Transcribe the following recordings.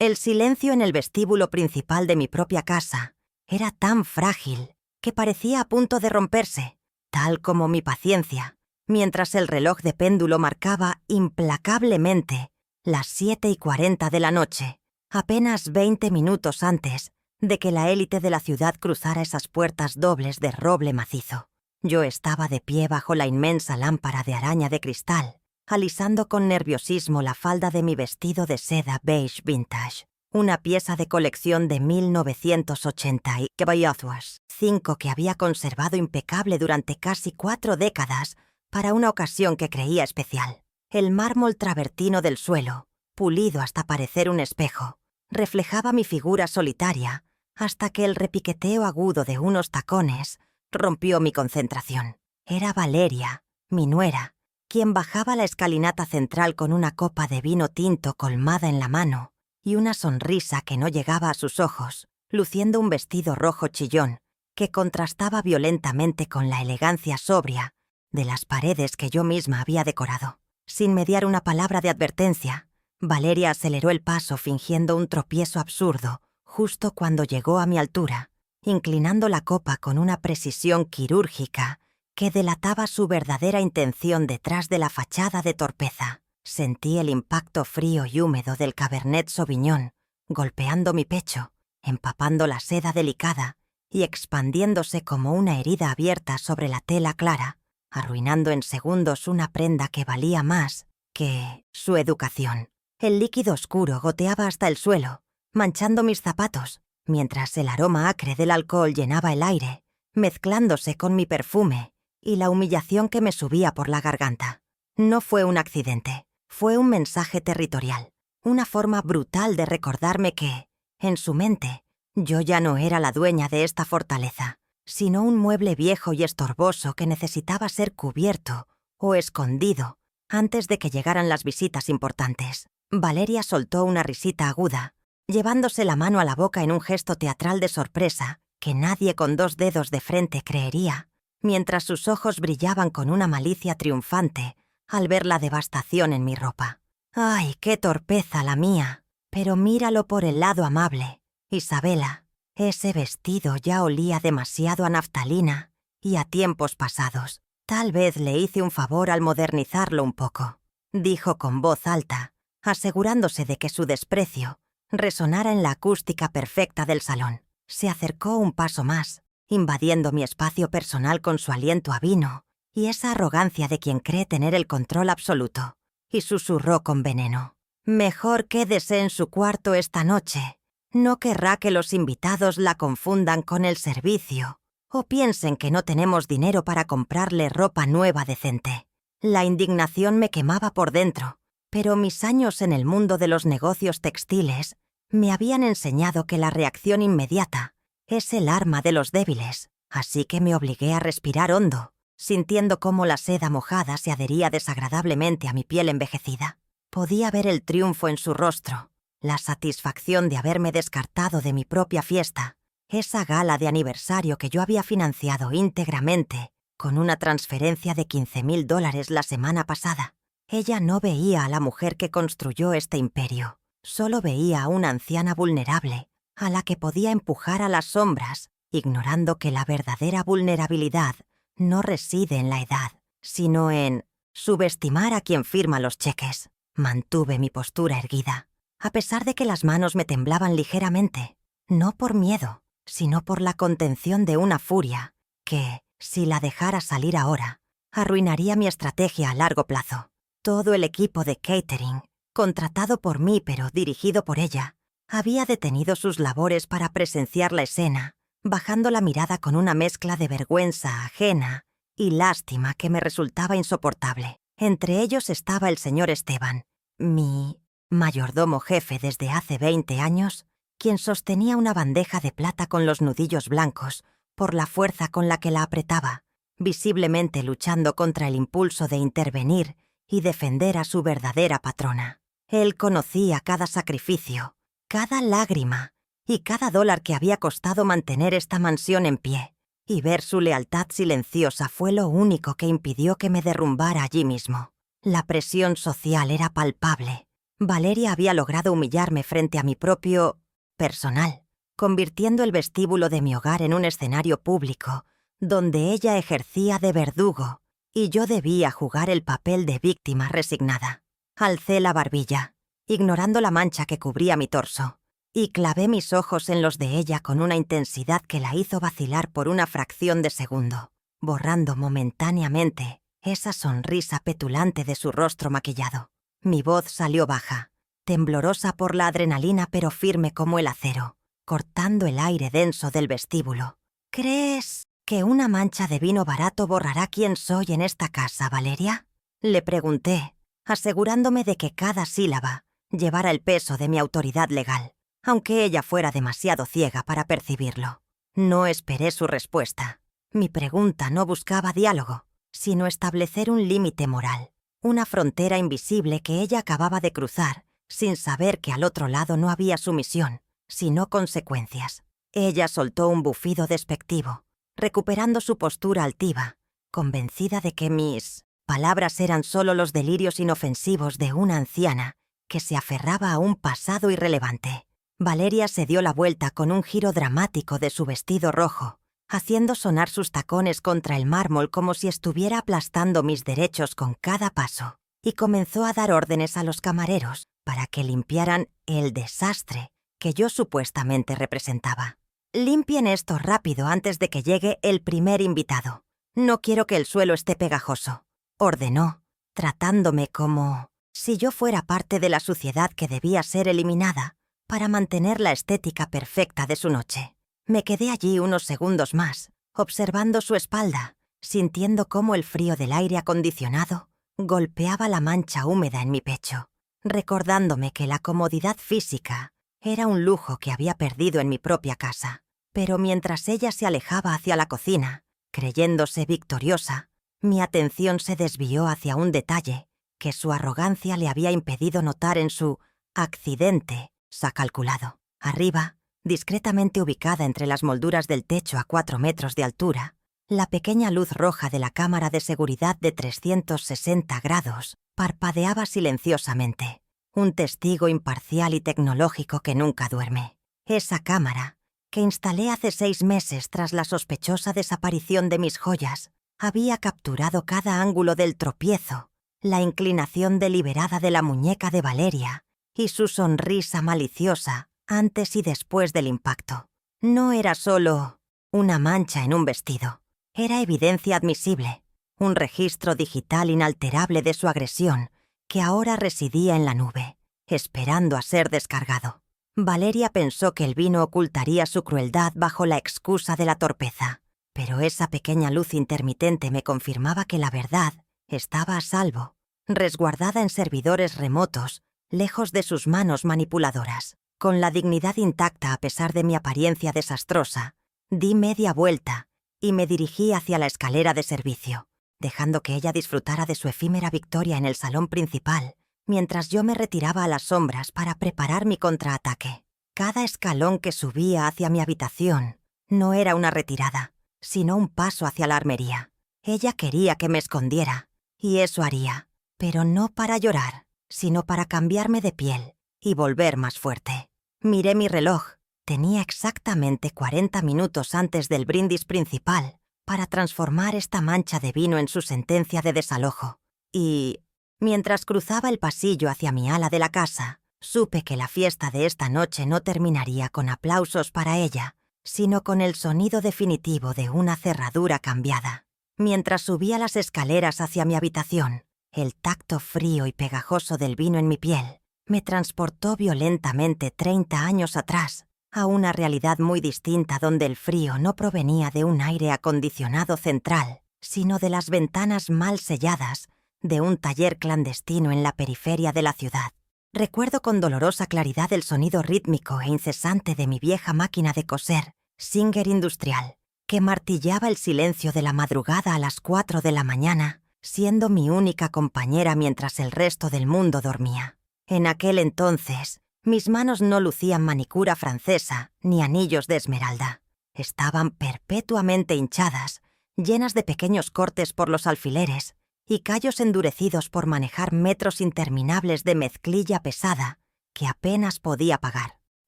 El silencio en el vestíbulo principal de mi propia casa era tan frágil que parecía a punto de romperse, tal como mi paciencia, mientras el reloj de péndulo marcaba implacablemente las 7:40 de la noche, apenas 20 minutos antes de que la élite de la ciudad cruzara esas puertas dobles de roble macizo. Yo estaba de pie bajo la inmensa lámpara de araña de cristal, alisando con nerviosismo la falda de mi vestido de seda beige vintage, una pieza de colección de 1985 que había conservado impecable durante casi 4 décadas para una ocasión que creía especial. El mármol travertino del suelo, pulido hasta parecer un espejo, reflejaba mi figura solitaria hasta que el repiqueteo agudo de unos tacones rompió mi concentración. Era Valeria, mi nuera, quien bajaba la escalinata central con una copa de vino tinto colmada en la mano y una sonrisa que no llegaba a sus ojos, luciendo un vestido rojo chillón que contrastaba violentamente con la elegancia sobria de las paredes que yo misma había decorado. Sin mediar una palabra de advertencia, Valeria aceleró el paso fingiendo un tropiezo absurdo justo cuando llegó a mi altura, inclinando la copa con una precisión quirúrgica que delataba su verdadera intención detrás de la fachada de torpeza. Sentí el impacto frío y húmedo del Cabernet Sauvignon golpeando mi pecho, empapando la seda delicada y expandiéndose como una herida abierta sobre la tela clara, arruinando en segundos una prenda que valía más que su educación. El líquido oscuro goteaba hasta el suelo, manchando mis zapatos, mientras el aroma acre del alcohol llenaba el aire, mezclándose con mi perfume y la humillación que me subía por la garganta. No fue un accidente, fue un mensaje territorial, una forma brutal de recordarme que, en su mente, yo ya no era la dueña de esta fortaleza, sino un mueble viejo y estorboso que necesitaba ser cubierto o escondido antes de que llegaran las visitas importantes. Valeria soltó una risita aguda, llevándose la mano a la boca en un gesto teatral de sorpresa que nadie con 2 dedos de frente creería, mientras sus ojos brillaban con una malicia triunfante al ver la devastación en mi ropa. ¡Ay, qué torpeza la mía! Pero míralo por el lado amable, Isabela. Ese vestido ya olía demasiado a naftalina y a tiempos pasados. Tal vez le hice un favor al modernizarlo un poco, dijo con voz alta, asegurándose de que su desprecio resonara en la acústica perfecta del salón. Se acercó un paso más, invadiendo mi espacio personal con su aliento a vino y esa arrogancia de quien cree tener el control absoluto, y susurró con veneno: «Mejor quédese en su cuarto esta noche. No querrá que los invitados la confundan con el servicio o piensen que no tenemos dinero para comprarle ropa nueva decente». La indignación me quemaba por dentro, pero mis años en el mundo de los negocios textiles me habían enseñado que la reacción inmediata es el arma de los débiles, así que me obligué a respirar hondo, sintiendo cómo la seda mojada se adhería desagradablemente a mi piel envejecida. Podía ver el triunfo en su rostro, la satisfacción de haberme descartado de mi propia fiesta, esa gala de aniversario que yo había financiado íntegramente con una transferencia de $15,000 la semana pasada. Ella no veía a la mujer que construyó este imperio, solo veía a una anciana vulnerable, a la que podía empujar a las sombras, ignorando que la verdadera vulnerabilidad no reside en la edad, sino en subestimar a quien firma los cheques. Mantuve mi postura erguida, a pesar de que las manos me temblaban ligeramente, no por miedo, sino por la contención de una furia que, si la dejara salir ahora, arruinaría mi estrategia a largo plazo. Todo el equipo de catering, contratado por mí pero dirigido por ella, había detenido sus labores para presenciar la escena, bajando la mirada con una mezcla de vergüenza ajena y lástima que me resultaba insoportable. Entre ellos estaba el señor Esteban, mi mayordomo jefe desde hace 20 años, quien sostenía una bandeja de plata con los nudillos blancos por la fuerza con la que la apretaba, visiblemente luchando contra el impulso de intervenir y defender a su verdadera patrona. Él conocía cada sacrificio, cada lágrima y cada dólar que había costado mantener esta mansión en pie, y ver su lealtad silenciosa fue lo único que impidió que me derrumbara allí mismo. La presión social era palpable, Valeria había logrado humillarme frente a mi propio personal, convirtiendo el vestíbulo de mi hogar en un escenario público, donde ella ejercía de verdugo y yo debía jugar el papel de víctima resignada. Alcé la barbilla, ignorando la mancha que cubría mi torso, y clavé mis ojos en los de ella con una intensidad que la hizo vacilar por una fracción de segundo, borrando momentáneamente esa sonrisa petulante de su rostro maquillado. Mi voz salió baja, temblorosa por la adrenalina pero firme como el acero, cortando el aire denso del vestíbulo. ¿Crees que una mancha de vino barato borrará quién soy en esta casa, Valeria? Le pregunté, asegurándome de que cada sílaba llevara el peso de mi autoridad legal, aunque ella fuera demasiado ciega para percibirlo. No esperé su respuesta. Mi pregunta no buscaba diálogo, sino establecer un límite moral, una frontera invisible que ella acababa de cruzar, sin saber que al otro lado no había sumisión, sino consecuencias. Ella soltó un bufido despectivo, recuperando su postura altiva, convencida de que mis palabras eran solo los delirios inofensivos de una anciana que se aferraba a un pasado irrelevante. Valeria se dio la vuelta con un giro dramático de su vestido rojo, haciendo sonar sus tacones contra el mármol como si estuviera aplastando mis derechos con cada paso, y comenzó a dar órdenes a los camareros para que limpiaran el desastre que yo supuestamente representaba. «Limpien esto rápido antes de que llegue el primer invitado. No quiero que el suelo esté pegajoso», ordenó, tratándome como si yo fuera parte de la suciedad que debía ser eliminada para mantener la estética perfecta de su noche. Me quedé allí unos segundos más, observando su espalda, sintiendo cómo el frío del aire acondicionado golpeaba la mancha húmeda en mi pecho, recordándome que la comodidad física era un lujo que había perdido en mi propia casa. Pero mientras ella se alejaba hacia la cocina, creyéndose victoriosa, mi atención se desvió hacia un detalle que su arrogancia le había impedido notar en su accidente calculado. Arriba, discretamente ubicada entre las molduras del techo a 4 metros de altura, la pequeña luz roja de la cámara de seguridad de 360 grados parpadeaba silenciosamente, un testigo imparcial y tecnológico que nunca duerme. Esa cámara, que instalé hace 6 meses tras la sospechosa desaparición de mis joyas, había capturado cada ángulo del tropiezo, la inclinación deliberada de la muñeca de Valeria y su sonrisa maliciosa antes y después del impacto. No era solo una mancha en un vestido, era evidencia admisible, un registro digital inalterable de su agresión que ahora residía en la nube, esperando a ser descargado. Valeria pensó que el vino ocultaría su crueldad bajo la excusa de la torpeza, pero esa pequeña luz intermitente me confirmaba que la verdad estaba a salvo, resguardada en servidores remotos, lejos de sus manos manipuladoras. Con la dignidad intacta a pesar de mi apariencia desastrosa, di media vuelta y me dirigí hacia la escalera de servicio, dejando que ella disfrutara de su efímera victoria en el salón principal, mientras yo me retiraba a las sombras para preparar mi contraataque. Cada escalón que subía hacia mi habitación no era una retirada, sino un paso hacia la armería. Ella quería que me escondiera, y eso haría, pero no para llorar, sino para cambiarme de piel y volver más fuerte. Miré mi reloj. Tenía exactamente 40 minutos antes del brindis principal para transformar esta mancha de vino en su sentencia de desalojo. Y mientras cruzaba el pasillo hacia mi ala de la casa, supe que la fiesta de esta noche no terminaría con aplausos para ella, sino con el sonido definitivo de una cerradura cambiada. Mientras subía las escaleras hacia mi habitación, el tacto frío y pegajoso del vino en mi piel me transportó violentamente 30 años atrás, a una realidad muy distinta donde el frío no provenía de un aire acondicionado central, sino de las ventanas mal selladas de un taller clandestino en la periferia de la ciudad. Recuerdo con dolorosa claridad el sonido rítmico e incesante de mi vieja máquina de coser, Singer Industrial, que martillaba el silencio de la madrugada a las 4 de la mañana, siendo mi única compañera mientras el resto del mundo dormía. En aquel entonces, mis manos no lucían manicura francesa ni anillos de esmeralda. Estaban perpetuamente hinchadas, llenas de pequeños cortes por los alfileres, y callos endurecidos por manejar metros interminables de mezclilla pesada que apenas podía pagar.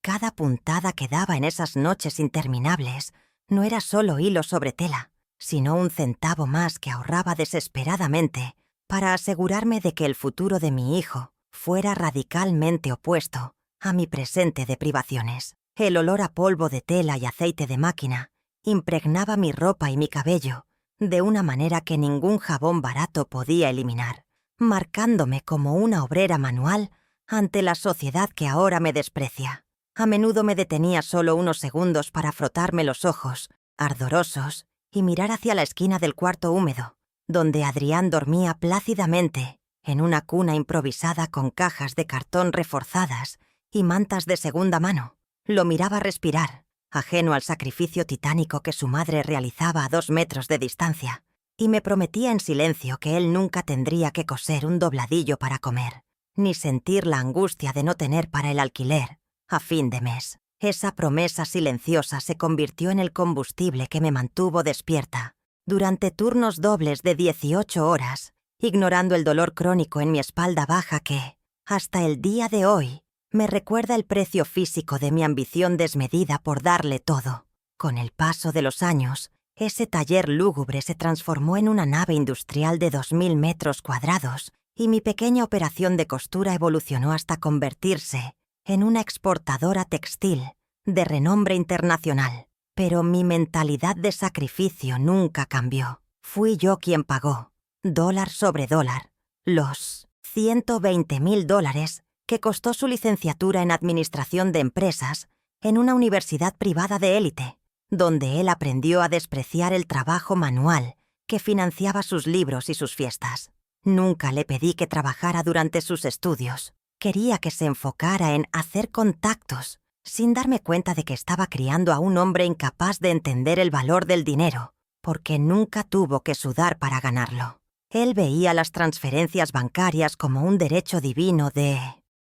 Cada puntada que daba en esas noches interminables no era solo hilo sobre tela, sino un centavo más que ahorraba desesperadamente para asegurarme de que el futuro de mi hijo fuera radicalmente opuesto a mi presente de privaciones. El olor a polvo de tela y aceite de máquina impregnaba mi ropa y mi cabello de una manera que ningún jabón barato podía eliminar, marcándome como una obrera manual ante la sociedad que ahora me desprecia. A menudo me detenía solo unos segundos para frotarme los ojos, ardorosos, y mirar hacia la esquina del cuarto húmedo, donde Adrián dormía plácidamente en una cuna improvisada con cajas de cartón reforzadas y mantas de segunda mano. Lo miraba respirar, ajeno al sacrificio titánico que su madre realizaba a 2 metros de distancia, y me prometía en silencio que él nunca tendría que coser un dobladillo para comer, ni sentir la angustia de no tener para el alquiler a fin de mes. Esa promesa silenciosa se convirtió en el combustible que me mantuvo despierta durante turnos dobles de 18 horas, ignorando el dolor crónico en mi espalda baja que, hasta el día de hoy, me recuerda el precio físico de mi ambición desmedida por darle todo. Con el paso de los años, ese taller lúgubre se transformó en una nave industrial de 2000 metros cuadrados y mi pequeña operación de costura evolucionó hasta convertirse en una exportadora textil de renombre internacional. Pero mi mentalidad de sacrificio nunca cambió. Fui yo quien pagó, dólar sobre dólar, los $120,000 que costó su licenciatura en Administración de Empresas en una universidad privada de élite, donde él aprendió a despreciar el trabajo manual que financiaba sus libros y sus fiestas. Nunca le pedí que trabajara durante sus estudios. Quería que se enfocara en hacer contactos, sin darme cuenta de que estaba criando a un hombre incapaz de entender el valor del dinero, porque nunca tuvo que sudar para ganarlo. Él veía las transferencias bancarias como un derecho divino de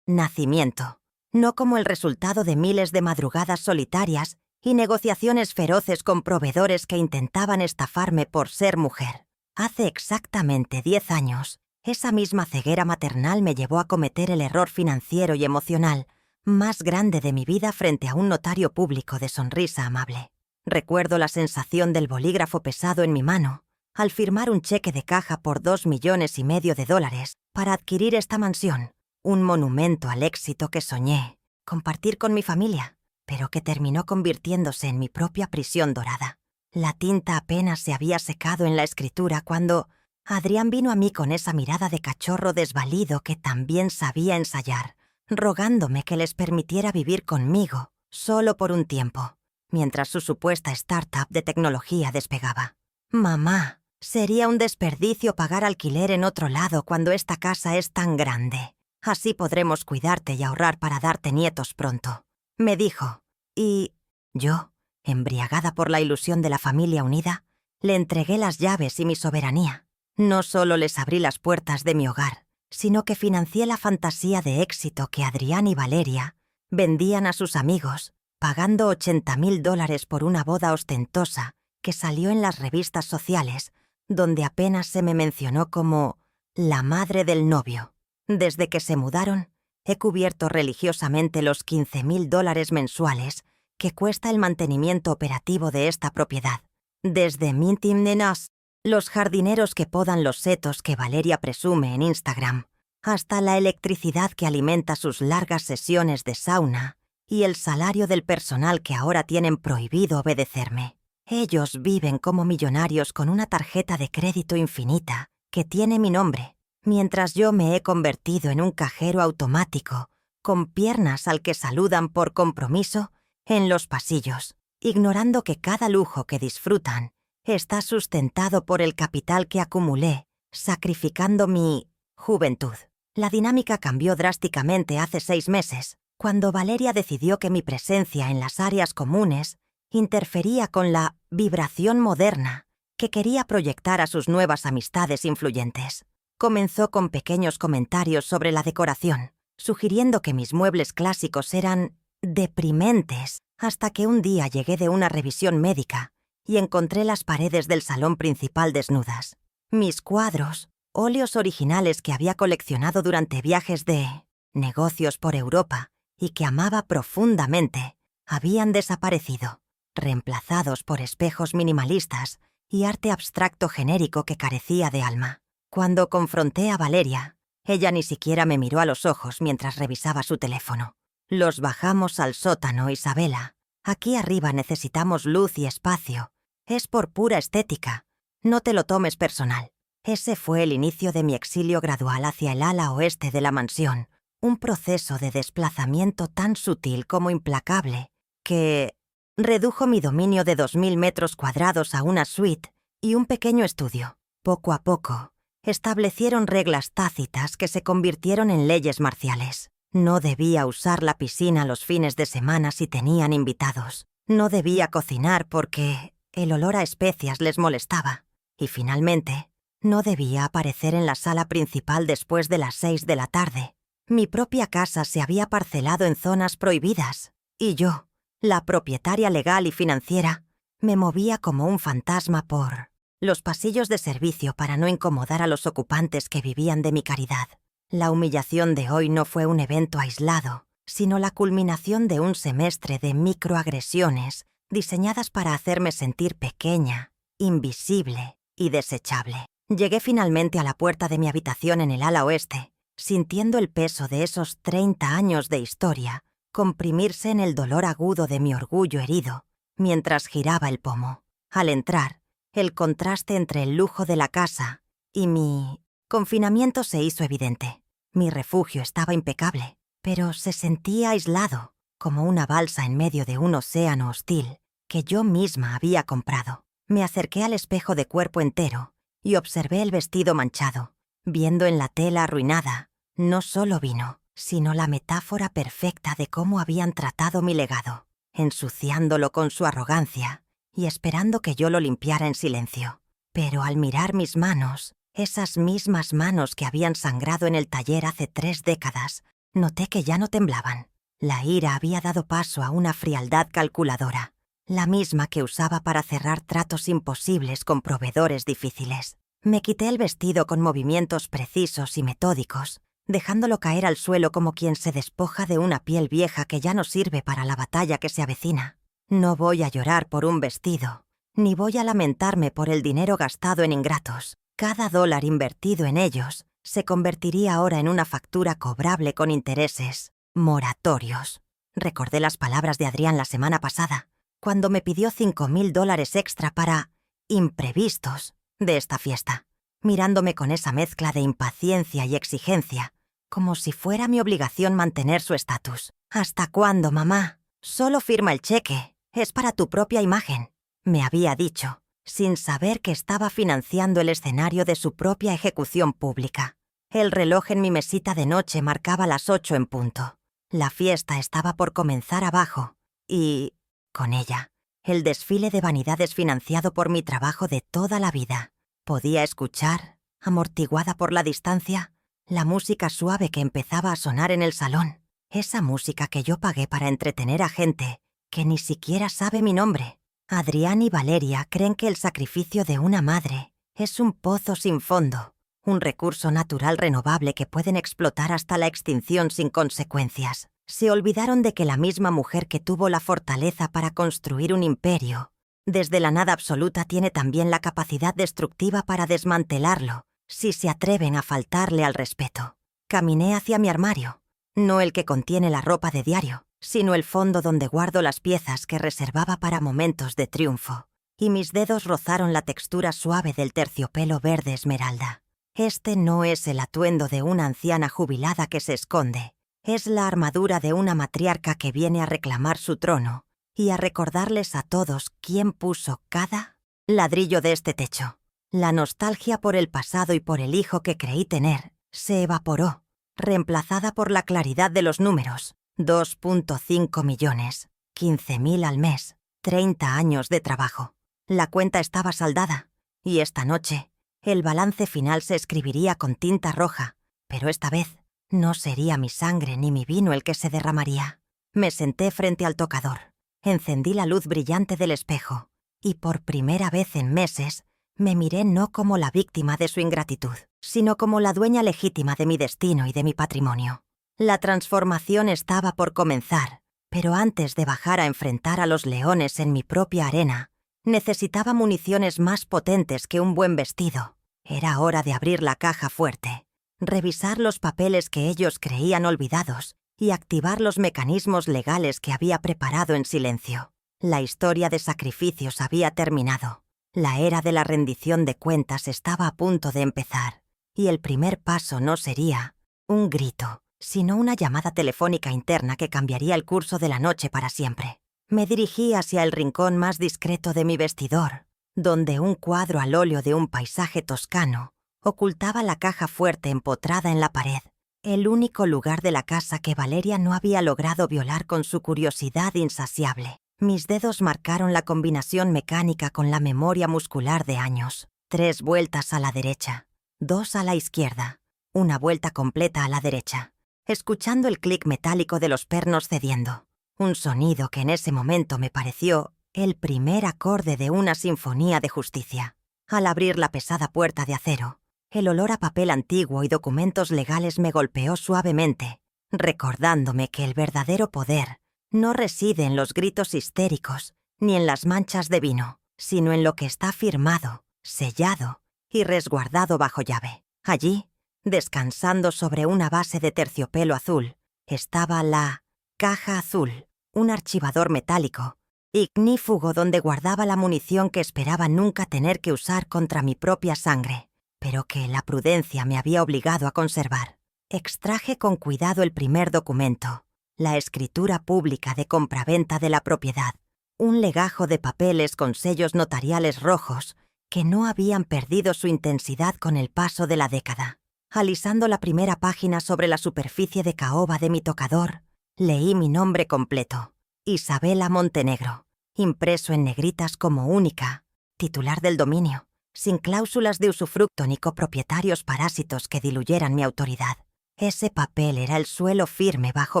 nacimiento, no como el resultado de miles de madrugadas solitarias y negociaciones feroces con proveedores que intentaban estafarme por ser mujer. Hace exactamente 10 años, esa misma ceguera maternal me llevó a cometer el error financiero y emocional más grande de mi vida frente a un notario público de sonrisa amable. Recuerdo la sensación del bolígrafo pesado en mi mano al firmar un cheque de caja por $2,5 millones para adquirir esta mansión, un monumento al éxito que soñé compartir con mi familia, pero que terminó convirtiéndose en mi propia prisión dorada. La tinta apenas se había secado en la escritura cuando Adrián vino a mí con esa mirada de cachorro desvalido que también sabía ensayar, rogándome que les permitiera vivir conmigo, solo por un tiempo, mientras su supuesta startup de tecnología despegaba. «Mamá, sería un desperdicio pagar alquiler en otro lado cuando esta casa es tan grande. Así podremos cuidarte y ahorrar para darte nietos pronto», me dijo. Y yo, embriagada por la ilusión de la familia unida, le entregué las llaves y mi soberanía. No solo les abrí las puertas de mi hogar, sino que financié la fantasía de éxito que Adrián y Valeria vendían a sus amigos, pagando $80,000 por una boda ostentosa que salió en las revistas sociales, donde apenas se me mencionó como la madre del novio. Desde que se mudaron, he cubierto religiosamente los $15,000 mensuales que cuesta el mantenimiento operativo de esta propiedad. Desde Mintim Nenas, los jardineros que podan los setos que Valeria presume en Instagram, hasta la electricidad que alimenta sus largas sesiones de sauna y el salario del personal que ahora tienen prohibido obedecerme. Ellos viven como millonarios con una tarjeta de crédito infinita que tiene mi nombre, mientras yo me he convertido en un cajero automático con piernas al que saludan por compromiso en los pasillos, ignorando que cada lujo que disfrutan está sustentado por el capital que acumulé, sacrificando mi juventud. La dinámica cambió drásticamente hace 6 meses, cuando Valeria decidió que mi presencia en las áreas comunes interfería con la vibración moderna que quería proyectar a sus nuevas amistades influyentes. Comenzó con pequeños comentarios sobre la decoración, sugiriendo que mis muebles clásicos eran deprimentes, hasta que un día llegué de una revisión médica y encontré las paredes del salón principal desnudas. Mis cuadros, óleos originales que había coleccionado durante viajes de negocios por Europa y que amaba profundamente, habían desaparecido, reemplazados por espejos minimalistas y arte abstracto genérico que carecía de alma. Cuando confronté a Valeria, ella ni siquiera me miró a los ojos mientras revisaba su teléfono. Los bajamos al sótano, Isabela. Aquí arriba necesitamos luz y espacio. Es por pura estética. No te lo tomes personal. Ese fue el inicio de mi exilio gradual hacia el ala oeste de la mansión, un proceso de desplazamiento tan sutil como implacable, que redujo mi dominio de 2000 metros cuadrados a una suite y un pequeño estudio. Poco a poco, establecieron reglas tácitas que se convirtieron en leyes marciales. No debía usar la piscina los fines de semana si tenían invitados. No debía cocinar porque el olor a especias les molestaba. Y finalmente, no debía aparecer en la sala principal después de las 6 de la tarde. Mi propia casa se había parcelado en zonas prohibidas, y yo, la propietaria legal y financiera, me movía como un fantasma por los pasillos de servicio para no incomodar a los ocupantes que vivían de mi caridad. La humillación de hoy no fue un evento aislado, sino la culminación de un semestre de microagresiones diseñadas para hacerme sentir pequeña, invisible y desechable. Llegué finalmente a la puerta de mi habitación en el ala oeste, sintiendo el peso de esos 30 años de historia comprimirse en el dolor agudo de mi orgullo herido, mientras giraba el pomo. Al entrar, el contraste entre el lujo de la casa y mi confinamiento se hizo evidente. Mi refugio estaba impecable, pero se sentía aislado, como una balsa en medio de un océano hostil que yo misma había comprado. Me acerqué al espejo de cuerpo entero y observé el vestido manchado, viendo en la tela arruinada no solo vino, sino la metáfora perfecta de cómo habían tratado mi legado, ensuciándolo con su arrogancia y esperando que yo lo limpiara en silencio. Pero al mirar mis manos, esas mismas manos que habían sangrado en el taller hace 3 décadas, noté que ya no temblaban. La ira había dado paso a una frialdad calculadora, la misma que usaba para cerrar tratos imposibles con proveedores difíciles. Me quité el vestido con movimientos precisos y metódicos, dejándolo caer al suelo como quien se despoja de una piel vieja que ya no sirve para la batalla que se avecina. No voy a llorar por un vestido, ni voy a lamentarme por el dinero gastado en ingratos. Cada dólar invertido en ellos se convertiría ahora en una factura cobrable con intereses moratorios. Recordé las palabras de Adrián la semana pasada, cuando me pidió $5,000 extra para imprevistos de esta fiesta, mirándome con esa mezcla de impaciencia y exigencia, como si fuera mi obligación mantener su estatus. ¿Hasta cuándo, mamá? Solo firma el cheque, es para tu propia imagen, me había dicho, sin saber que estaba financiando el escenario de su propia ejecución pública. El reloj en mi mesita de noche marcaba las 8 en punto. La fiesta estaba por comenzar abajo y, con ella, el desfile de vanidades financiado por mi trabajo de toda la vida. Podía escuchar, amortiguada por la distancia, la música suave que empezaba a sonar en el salón. Esa música que yo pagué para entretener a gente que ni siquiera sabe mi nombre. Adrián y Valeria creen que el sacrificio de una madre es un pozo sin fondo, un recurso natural renovable que pueden explotar hasta la extinción sin consecuencias. Se olvidaron de que la misma mujer que tuvo la fortaleza para construir un imperio, desde la nada absoluta tiene también la capacidad destructiva para desmantelarlo, si se atreven a faltarle al respeto. Caminé hacia mi armario, no el que contiene la ropa de diario, sino el fondo donde guardo las piezas que reservaba para momentos de triunfo, y mis dedos rozaron la textura suave del terciopelo verde esmeralda. Este no es el atuendo de una anciana jubilada que se esconde, es la armadura de una matriarca que viene a reclamar su trono y a recordarles a todos quién puso cada ladrillo de este techo. La nostalgia por el pasado y por el hijo que creí tener se evaporó, reemplazada por la claridad de los números. 2.5 millones, 15.000 al mes, 30 años de trabajo. La cuenta estaba saldada, y esta noche el balance final se escribiría con tinta roja, pero esta vez no sería mi sangre ni mi vino el que se derramaría. Me senté frente al tocador, encendí la luz brillante del espejo, y por primera vez en meses Me miré no como la víctima de su ingratitud, sino como la dueña legítima de mi destino y de mi patrimonio. La transformación estaba por comenzar, pero antes de bajar a enfrentar a los leones en mi propia arena, necesitaba municiones más potentes que un buen vestido. Era hora de abrir la caja fuerte, revisar los papeles que ellos creían olvidados y activar los mecanismos legales que había preparado en silencio. La historia de sacrificios había terminado. La era de la rendición de cuentas estaba a punto de empezar, y el primer paso no sería un grito, sino una llamada telefónica interna que cambiaría el curso de la noche para siempre. Me dirigí hacia el rincón más discreto de mi vestidor, donde un cuadro al óleo de un paisaje toscano ocultaba la caja fuerte empotrada en la pared, el único lugar de la casa que Valeria no había logrado violar con su curiosidad insaciable. Mis dedos marcaron la combinación mecánica con la memoria muscular de años. 3 vueltas a la derecha, 2 a la izquierda, una vuelta completa a la derecha, escuchando el clic metálico de los pernos cediendo, un sonido que en ese momento me pareció el primer acorde de una sinfonía de justicia. Al abrir la pesada puerta de acero, el olor a papel antiguo y documentos legales me golpeó suavemente, recordándome que el verdadero poder no reside en los gritos histéricos ni en las manchas de vino, sino en lo que está firmado, sellado y resguardado bajo llave. Allí, descansando sobre una base de terciopelo azul, estaba la caja azul, un archivador metálico, ignífugo donde guardaba la munición que esperaba nunca tener que usar contra mi propia sangre, pero que la prudencia me había obligado a conservar. Extraje con cuidado el primer documento, la escritura pública de compraventa de la propiedad, un legajo de papeles con sellos notariales rojos que no habían perdido su intensidad con el paso de la década. Alisando la primera página sobre la superficie de caoba de mi tocador, leí mi nombre completo, Isabela Montenegro, impreso en negritas como única, titular del dominio, sin cláusulas de usufructo ni copropietarios parásitos que diluyeran mi autoridad. Ese papel era el suelo firme bajo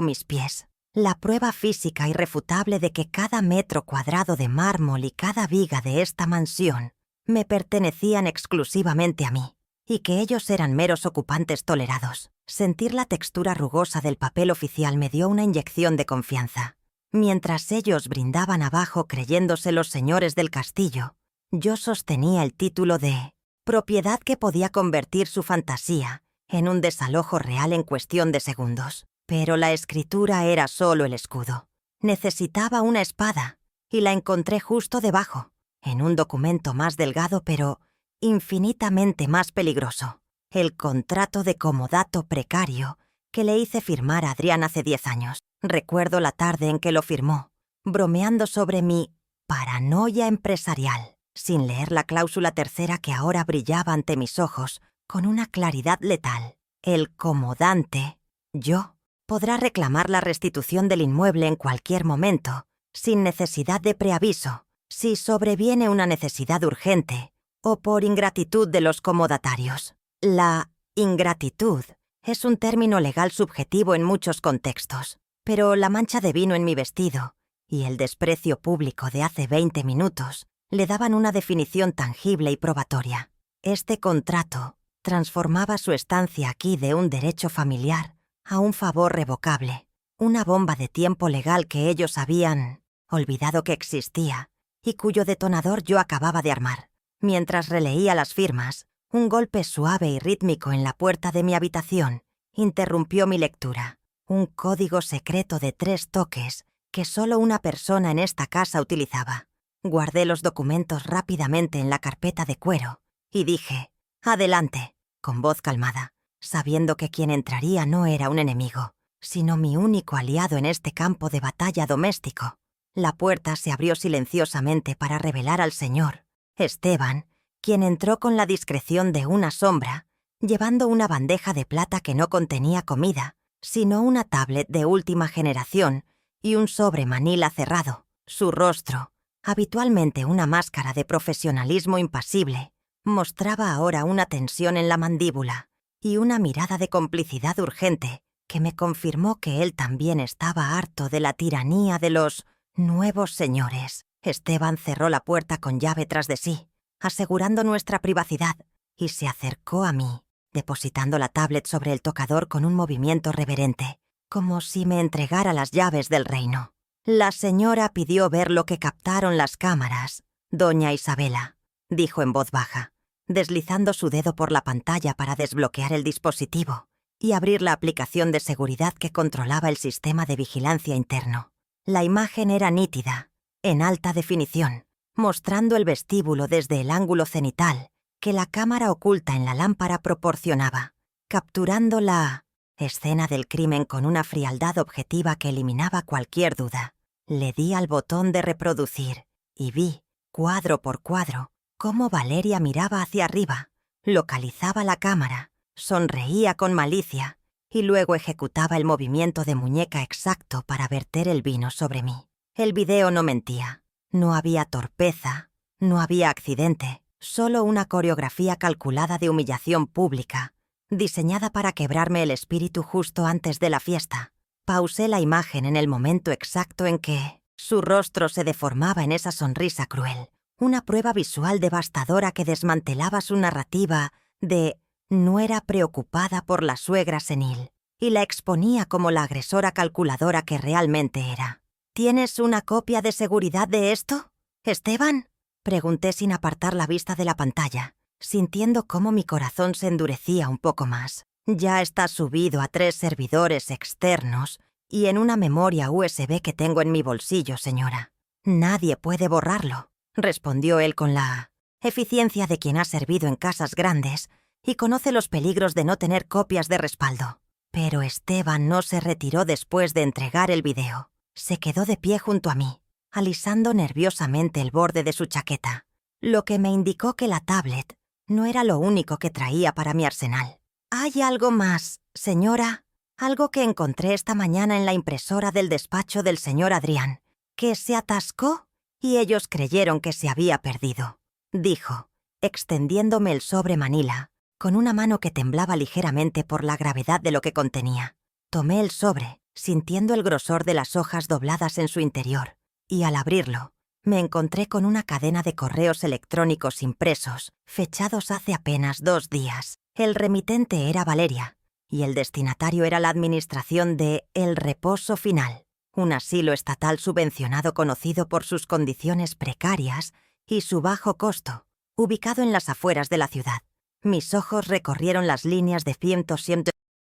mis pies, la prueba física irrefutable de que cada metro cuadrado de mármol y cada viga de esta mansión me pertenecían exclusivamente a mí, y que ellos eran meros ocupantes tolerados. Sentir la textura rugosa del papel oficial me dio una inyección de confianza. Mientras ellos brindaban abajo creyéndose los señores del castillo, yo sostenía el título de propiedad que podía convertir su fantasía en un desalojo real en cuestión de segundos. Pero la escritura era solo el escudo. Necesitaba una espada, y la encontré justo debajo, en un documento más delgado pero infinitamente más peligroso. El contrato de comodato precario que le hice firmar a Adrián hace 10 años. Recuerdo la tarde en que lo firmó, bromeando sobre mi paranoia empresarial, sin leer la cláusula tercera que ahora brillaba ante mis ojos con una claridad letal. El comodante, yo, podrá reclamar la restitución del inmueble en cualquier momento, sin necesidad de preaviso, si sobreviene una necesidad urgente o por ingratitud de los comodatarios. La ingratitud es un término legal subjetivo en muchos contextos, pero la mancha de vino en mi vestido y el desprecio público de hace 20 minutos le daban una definición tangible y probatoria. Este contrato transformaba su estancia aquí de un derecho familiar a un favor revocable, una bomba de tiempo legal que ellos habían olvidado que existía y cuyo detonador yo acababa de armar. Mientras releía las firmas, un golpe suave y rítmico en la puerta de mi habitación interrumpió mi lectura. Un código secreto de 3 toques que solo una persona en esta casa utilizaba. Guardé los documentos rápidamente en la carpeta de cuero y dije, «Adelante», con voz calmada, sabiendo que quien entraría no era un enemigo, sino mi único aliado en este campo de batalla doméstico. La puerta se abrió silenciosamente para revelar al señor Esteban, quien entró con la discreción de una sombra, llevando una bandeja de plata que no contenía comida, sino una tablet de última generación y un sobre manila cerrado. Su rostro, habitualmente una máscara de profesionalismo impasible, mostraba ahora una tensión en la mandíbula y una mirada de complicidad urgente que me confirmó que él también estaba harto de la tiranía de los nuevos señores. Esteban cerró la puerta con llave tras de sí, asegurando nuestra privacidad, y se acercó a mí, depositando la tablet sobre el tocador con un movimiento reverente, como si me entregara las llaves del reino. La señora pidió ver lo que captaron las cámaras. Doña Isabela, dijo en voz baja, deslizando su dedo por la pantalla para desbloquear el dispositivo y abrir la aplicación de seguridad que controlaba el sistema de vigilancia interno. La imagen era nítida, en alta definición, mostrando el vestíbulo desde el ángulo cenital que la cámara oculta en la lámpara proporcionaba, capturando la escena del crimen con una frialdad objetiva que eliminaba cualquier duda. Le di al botón de reproducir y vi, cuadro por cuadro, cómo Valeria miraba hacia arriba, localizaba la cámara, sonreía con malicia y luego ejecutaba el movimiento de muñeca exacto para verter el vino sobre mí. El video no mentía. No había torpeza, no había accidente, solo una coreografía calculada de humillación pública, diseñada para quebrarme el espíritu justo antes de la fiesta. Pausé la imagen en el momento exacto en que su rostro se deformaba en esa sonrisa cruel, una prueba visual devastadora que desmantelaba su narrativa de nuera preocupada por la suegra senil y la exponía como la agresora calculadora que realmente era. ¿Tienes una copia de seguridad de esto, Esteban?, pregunté sin apartar la vista de la pantalla, sintiendo cómo mi corazón se endurecía un poco más. Ya está subido a 3 servidores externos y en una memoria USB que tengo en mi bolsillo, señora. Nadie puede borrarlo, respondió él con la eficiencia de quien ha servido en casas grandes y conoce los peligros de no tener copias de respaldo. Pero Esteban no se retiró después de entregar el video. Se quedó de pie junto a mí, alisando nerviosamente el borde de su chaqueta, lo que me indicó que la tablet no era lo único que traía para mi arsenal. «¿Hay algo más, señora? Algo que encontré esta mañana en la impresora del despacho del señor Adrián, que se atascó y ellos creyeron que se había perdido», dijo, extendiéndome el sobre manila, con una mano que temblaba ligeramente por la gravedad de lo que contenía. Tomé el sobre, sintiendo el grosor de las hojas dobladas en su interior, y al abrirlo, me encontré con una cadena de correos electrónicos impresos, fechados hace apenas 2 días. El remitente era Valeria, y el destinatario era la administración de El Reposo Final, un asilo estatal subvencionado conocido por sus condiciones precarias y su bajo costo, ubicado en las afueras de la ciudad. Mis ojos recorrieron las líneas de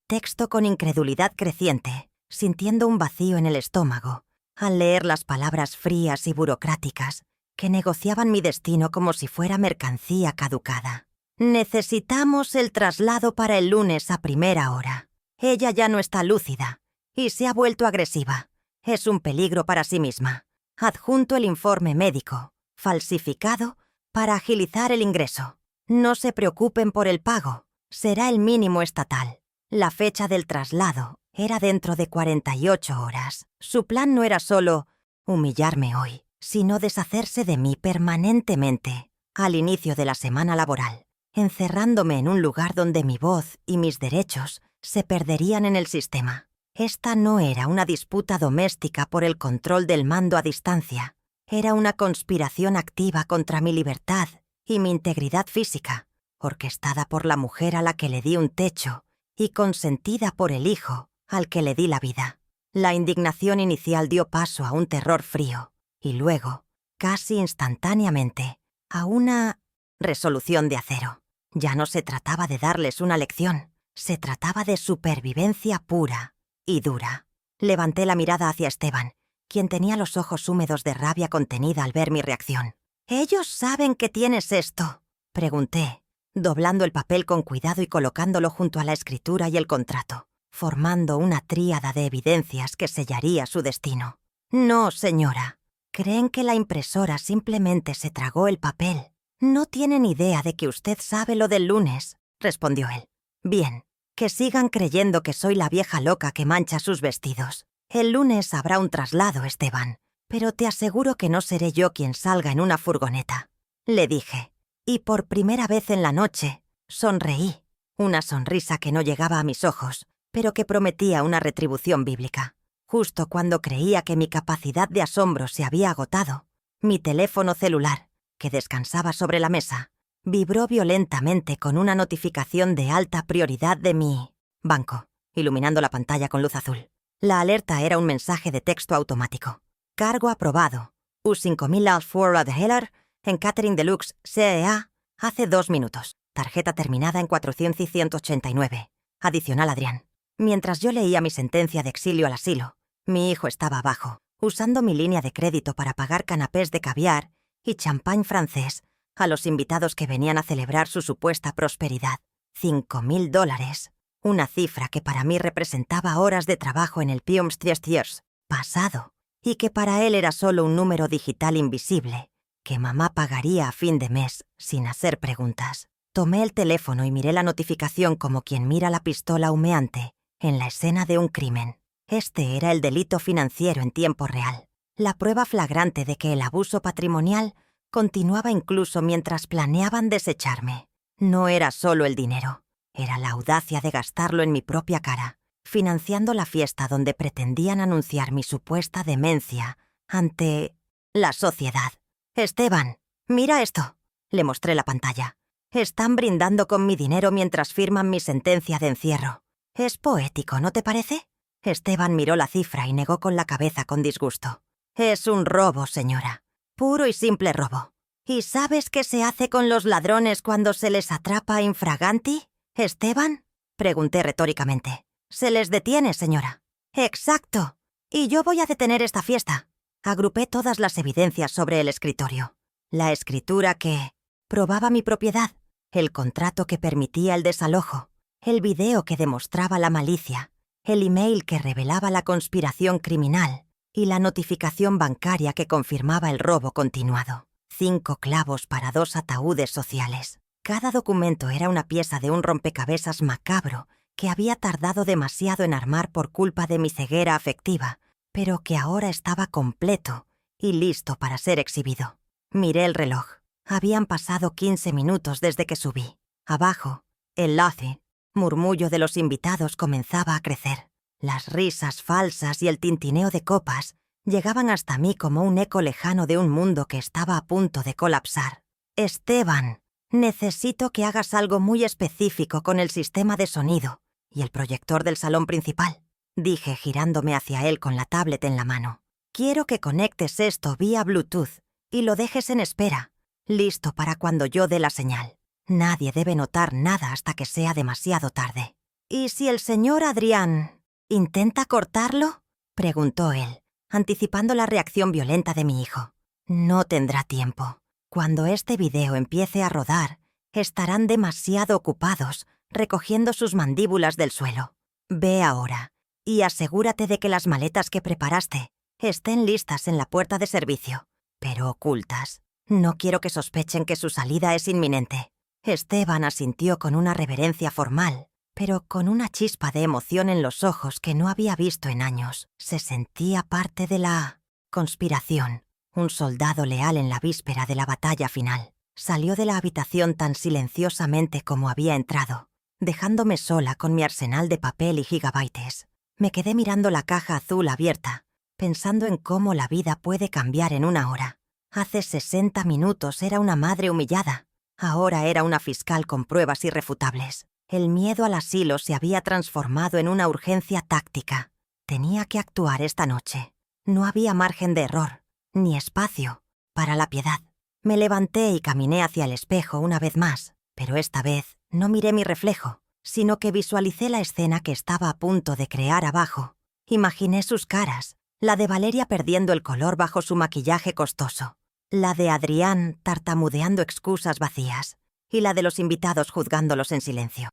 texto con incredulidad creciente, sintiendo un vacío en el estómago, al leer las palabras frías y burocráticas que negociaban mi destino como si fuera mercancía caducada. «Necesitamos el traslado para el lunes a primera hora. Ella ya no está lúcida y se ha vuelto agresiva. Es un peligro para sí misma. Adjunto el informe médico, falsificado, para agilizar el ingreso. No se preocupen por el pago, será el mínimo estatal. La fecha del traslado era dentro de 48 horas. Su plan no era solo humillarme hoy, sino deshacerse de mí permanentemente al inicio de la semana laboral, encerrándome en un lugar donde mi voz y mis derechos se perderían en el sistema. Esta no era una disputa doméstica por el control del mando a distancia. Era una conspiración activa contra mi libertad y mi integridad física, orquestada por la mujer a la que le di un techo y consentida por el hijo al que le di la vida. La indignación inicial dio paso a un terror frío y luego, casi instantáneamente, a una resolución de acero. Ya no se trataba de darles una lección, se trataba de supervivencia pura y dura. Levanté la mirada hacia Esteban, quien tenía los ojos húmedos de rabia contenida al ver mi reacción. «¿Ellos saben que tienes esto?», pregunté, doblando el papel con cuidado y colocándolo junto a la escritura y el contrato, formando una tríada de evidencias que sellaría su destino. «No, señora. Creen que la impresora simplemente se tragó el papel. No tienen idea de que usted sabe lo del lunes», respondió él. «Bien, que sigan creyendo que soy la vieja loca que mancha sus vestidos. El lunes habrá un traslado, Esteban, pero te aseguro que no seré yo quien salga en una furgoneta», le dije. Y por primera vez en la noche, sonreí, una sonrisa que no llegaba a mis ojos, pero que prometía una retribución bíblica. Justo cuando creía que mi capacidad de asombro se había agotado, mi teléfono celular, que descansaba sobre la mesa, vibró violentamente con una notificación de alta prioridad de mi banco, iluminando la pantalla con luz azul. La alerta era un mensaje de texto automático. Cargo aprobado. U5000 als Forward Heller en Catering Deluxe CEA hace 2 minutos. Tarjeta terminada en 400 y 189. Adicional Adrián. Mientras yo leía mi sentencia de exilio al asilo, mi hijo estaba abajo, usando mi línea de crédito para pagar canapés de caviar y champán francés a los invitados que venían a celebrar su supuesta prosperidad. $5.000. Una cifra que para mí representaba horas de trabajo en el Piumstviestiers pasado, y que para él era solo un número digital invisible, que mamá pagaría a fin de mes sin hacer preguntas. Tomé el teléfono y miré la notificación como quien mira la pistola humeante en la escena de un crimen. Este era el delito financiero en tiempo real, la prueba flagrante de que el abuso patrimonial continuaba incluso mientras planeaban desecharme. No era solo el dinero, era la audacia de gastarlo en mi propia cara, financiando la fiesta donde pretendían anunciar mi supuesta demencia ante la sociedad. «Esteban, mira esto», le mostré la pantalla. «Están brindando con mi dinero mientras firman mi sentencia de encierro. Es poético, ¿no te parece?» Esteban miró la cifra y negó con la cabeza con disgusto. «Es un robo, señora. Puro y simple robo. ¿Y sabes qué se hace con los ladrones cuando se les atrapa infraganti, Esteban?», pregunté retóricamente. «Se les detiene, señora». «Exacto. Y yo voy a detener esta fiesta». Agrupé todas las evidencias sobre el escritorio. La escritura que probaba mi propiedad, el contrato que permitía el desalojo, el video que demostraba la malicia, el email que revelaba la conspiración criminal y la notificación bancaria que confirmaba el robo continuado. 5 clavos para 2 ataúdes sociales. Cada documento era una pieza de un rompecabezas macabro que había tardado demasiado en armar por culpa de mi ceguera afectiva, pero que ahora estaba completo y listo para ser exhibido. Miré el reloj. Habían pasado 15 minutos desde que subí. Abajo, el lazi, murmullo de los invitados comenzaba a crecer. Las risas falsas y el tintineo de copas llegaban hasta mí como un eco lejano de un mundo que estaba a punto de colapsar. «Esteban, necesito que hagas algo muy específico con el sistema de sonido y el proyector del salón principal», dije girándome hacia él con la tablet en la mano. «Quiero que conectes esto vía Bluetooth y lo dejes en espera, listo para cuando yo dé la señal. Nadie debe notar nada hasta que sea demasiado tarde». «¿Y si el señor Adrián intenta cortarlo?», preguntó él, anticipando la reacción violenta de mi hijo. «No tendrá tiempo. Cuando este video empiece a rodar, estarán demasiado ocupados recogiendo sus mandíbulas del suelo. Ve ahora y asegúrate de que las maletas que preparaste estén listas en la puerta de servicio, pero ocultas. No quiero que sospechen que su salida es inminente». Esteban asintió con una reverencia formal, pero con una chispa de emoción en los ojos que no había visto en años. Se sentía parte de la conspiración, un soldado leal en la víspera de la batalla final. Salió de la habitación tan silenciosamente como había entrado, dejándome sola con mi arsenal de papel y gigabytes. Me quedé mirando la caja azul abierta, pensando en cómo la vida puede cambiar en una hora. Hace 60 minutos era una madre humillada, ahora era una fiscal con pruebas irrefutables. El miedo al asilo se había transformado en una urgencia táctica. Tenía que actuar esta noche. No había margen de error, ni espacio, para la piedad. Me levanté y caminé hacia el espejo una vez más, pero esta vez no miré mi reflejo, sino que visualicé la escena que estaba a punto de crear abajo. Imaginé sus caras, la de Valeria perdiendo el color bajo su maquillaje costoso, la de Adrián tartamudeando excusas vacías, y la de los invitados juzgándolos en silencio.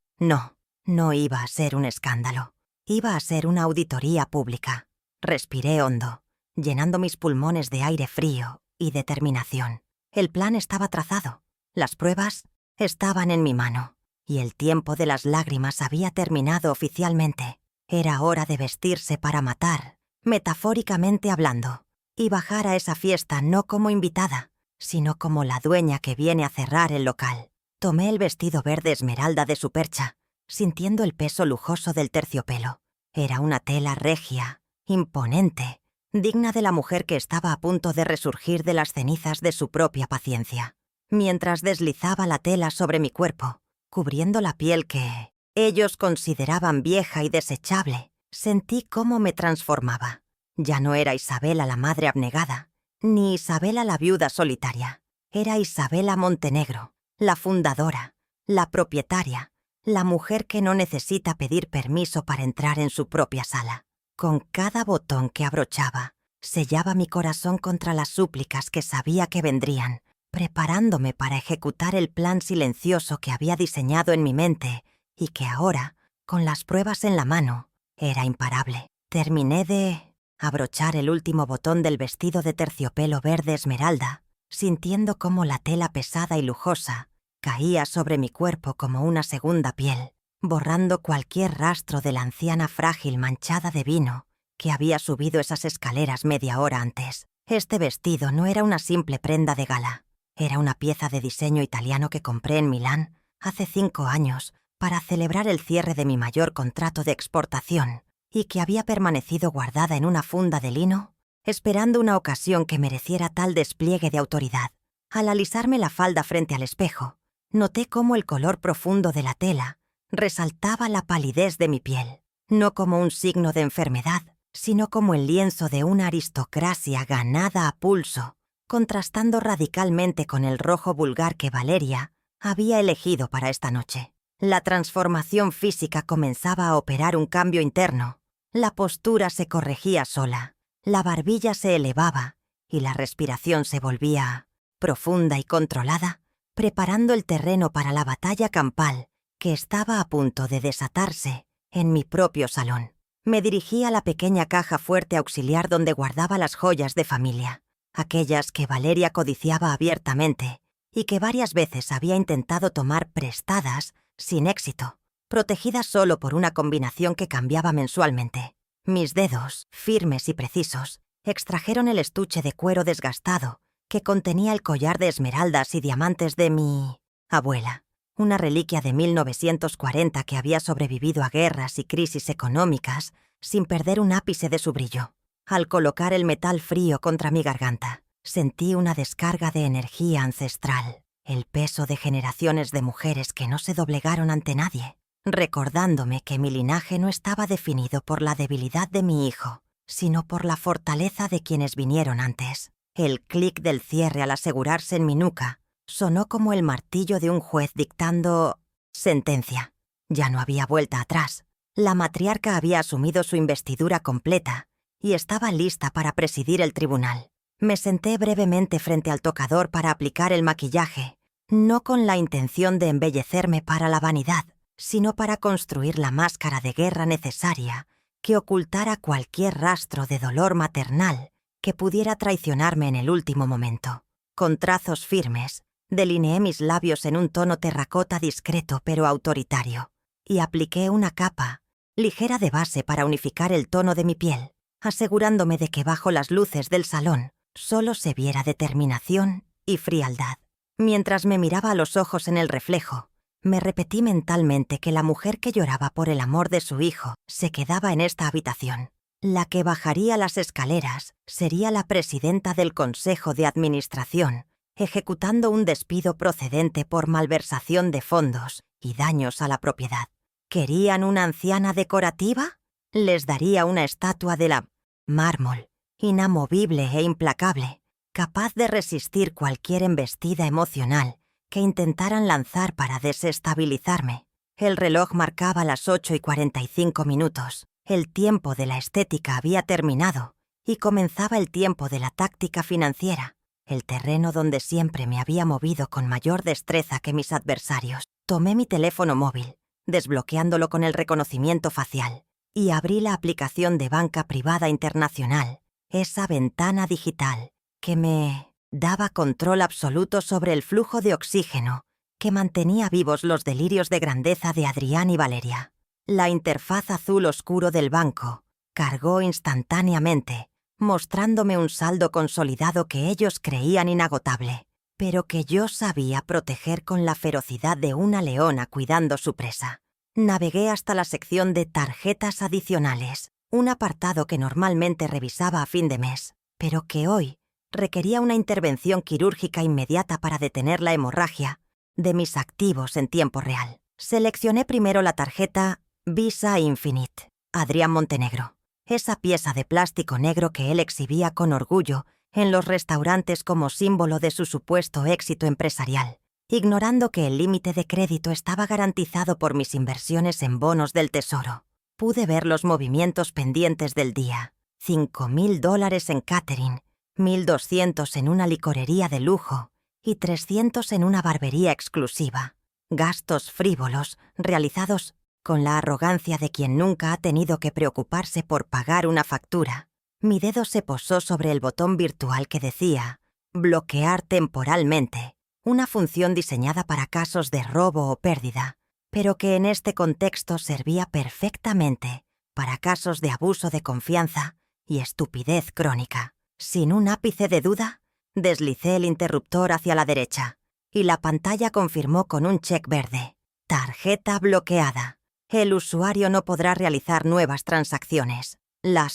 No iba a ser un escándalo. Iba a ser una auditoría pública. Respiré hondo, llenando mis pulmones de aire frío y determinación. El plan estaba trazado. Las pruebas estaban en mi mano. Y el tiempo de las lágrimas había terminado oficialmente. Era hora de vestirse para matar, metafóricamente hablando, y bajar a esa fiesta no como invitada, sino como la dueña que viene a cerrar el local. Tomé el vestido verde esmeralda de su percha, sintiendo el peso lujoso del terciopelo. Era una tela regia, imponente, digna de la mujer que estaba a punto de resurgir de las cenizas de su propia paciencia. mientras deslizaba la tela sobre mi cuerpo, cubriendo la piel que ellos consideraban vieja y desechable. Sentí cómo me transformaba. Ya no era Isabela la madre abnegada, ni Isabela la viuda solitaria. Era Isabela Montenegro, la fundadora, la propietaria, la mujer que no necesita pedir permiso para entrar en su propia sala. Con cada botón que abrochaba, sellaba mi corazón contra las súplicas que sabía que vendrían, preparándome para ejecutar el plan silencioso que había diseñado en mi mente y que ahora, con las pruebas en la mano, era imparable. Terminé de abrochar el último botón del vestido de terciopelo verde esmeralda, sintiendo cómo la tela pesada y lujosa caía sobre mi cuerpo como una segunda piel, borrando cualquier rastro de la anciana frágil manchada de vino que había subido esas escaleras media hora antes. Este vestido no era una simple prenda de gala. Era una pieza de diseño italiano que compré en Milán hace 5 años para celebrar el cierre de mi mayor contrato de exportación y que había permanecido guardada en una funda de lino, esperando una ocasión que mereciera tal despliegue de autoridad. Al alisarme la falda frente al espejo, noté cómo el color profundo de la tela resaltaba la palidez de mi piel, no como un signo de enfermedad, sino como el lienzo de una aristocracia ganada a pulso, contrastando radicalmente con el rojo vulgar que Valeria había elegido para esta noche. La transformación física comenzaba a operar un cambio interno. La postura se corregía sola, la barbilla se elevaba y la respiración se volvía profunda y controlada, preparando el terreno para la batalla campal que estaba a punto de desatarse en mi propio salón. Me dirigí a la pequeña caja fuerte auxiliar donde guardaba las joyas de familia, aquellas que Valeria codiciaba abiertamente y que varias veces había intentado tomar prestadas sin éxito, protegidas solo por una combinación que cambiaba mensualmente. Mis dedos, firmes y precisos, extrajeron el estuche de cuero desgastado que contenía el collar de esmeraldas y diamantes de mi abuela, una reliquia de 1940 que había sobrevivido a guerras y crisis económicas sin perder un ápice de su brillo. Al colocar el metal frío contra mi garganta, sentí una descarga de energía ancestral, el peso de generaciones de mujeres que no se doblegaron ante nadie, recordándome que mi linaje no estaba definido por la debilidad de mi hijo, sino por la fortaleza de quienes vinieron antes. El clic del cierre al asegurarse en mi nuca sonó como el martillo de un juez dictando sentencia. Ya no había vuelta atrás. La matriarca había asumido su investidura completa y estaba lista para presidir el tribunal. Me senté brevemente frente al tocador para aplicar el maquillaje, no con la intención de embellecerme para la vanidad, sino para construir la máscara de guerra necesaria que ocultara cualquier rastro de dolor maternal que pudiera traicionarme en el último momento. Con trazos firmes, delineé mis labios en un tono terracota discreto pero autoritario, y apliqué una capa ligera de base para unificar el tono de mi piel, asegurándome de que bajo las luces del salón solo se viera determinación y frialdad. Mientras me miraba a los ojos en el reflejo, me repetí mentalmente que la mujer que lloraba por el amor de su hijo se quedaba en esta habitación. La que bajaría las escaleras sería la presidenta del Consejo de Administración, ejecutando un despido procedente por malversación de fondos y daños a la propiedad. ¿Querían una anciana decorativa? Les daría una estatua de la mármol, inamovible e implacable, capaz de resistir cualquier embestida emocional que intentaran lanzar para desestabilizarme. El reloj marcaba las 8:45. El tiempo de la estética había terminado y comenzaba el tiempo de la táctica financiera, el terreno donde siempre me había movido con mayor destreza que mis adversarios. Tomé mi teléfono móvil, desbloqueándolo con el reconocimiento facial, y abrí la aplicación de banca privada internacional, esa ventana digital que me daba control absoluto sobre el flujo de oxígeno que mantenía vivos los delirios de grandeza de Adrián y Valeria. La interfaz azul oscuro del banco cargó instantáneamente, mostrándome un saldo consolidado que ellos creían inagotable, pero que yo sabía proteger con la ferocidad de una leona cuidando su presa. Navegué hasta la sección de tarjetas adicionales, un apartado que normalmente revisaba a fin de mes, pero que hoy requería una intervención quirúrgica inmediata para detener la hemorragia de mis activos en tiempo real. Seleccioné primero la tarjeta Visa Infinite, Adrián Montenegro, esa pieza de plástico negro que él exhibía con orgullo en los restaurantes como símbolo de su supuesto éxito empresarial, ignorando que el límite de crédito estaba garantizado por mis inversiones en bonos del tesoro. Pude ver los movimientos pendientes del día: $5,000 en catering, 1,200 en una licorería de lujo y 300 en una barbería exclusiva. Gastos frívolos realizados con la arrogancia de quien nunca ha tenido que preocuparse por pagar una factura. Mi dedo se posó sobre el botón virtual que decía «Bloquear temporalmente», una función diseñada para casos de robo o pérdida, pero que en este contexto servía perfectamente para casos de abuso de confianza y estupidez crónica. Sin un ápice de duda, deslicé el interruptor hacia la derecha y la pantalla confirmó con un check verde: «Tarjeta bloqueada. El usuario no podrá realizar nuevas transacciones». La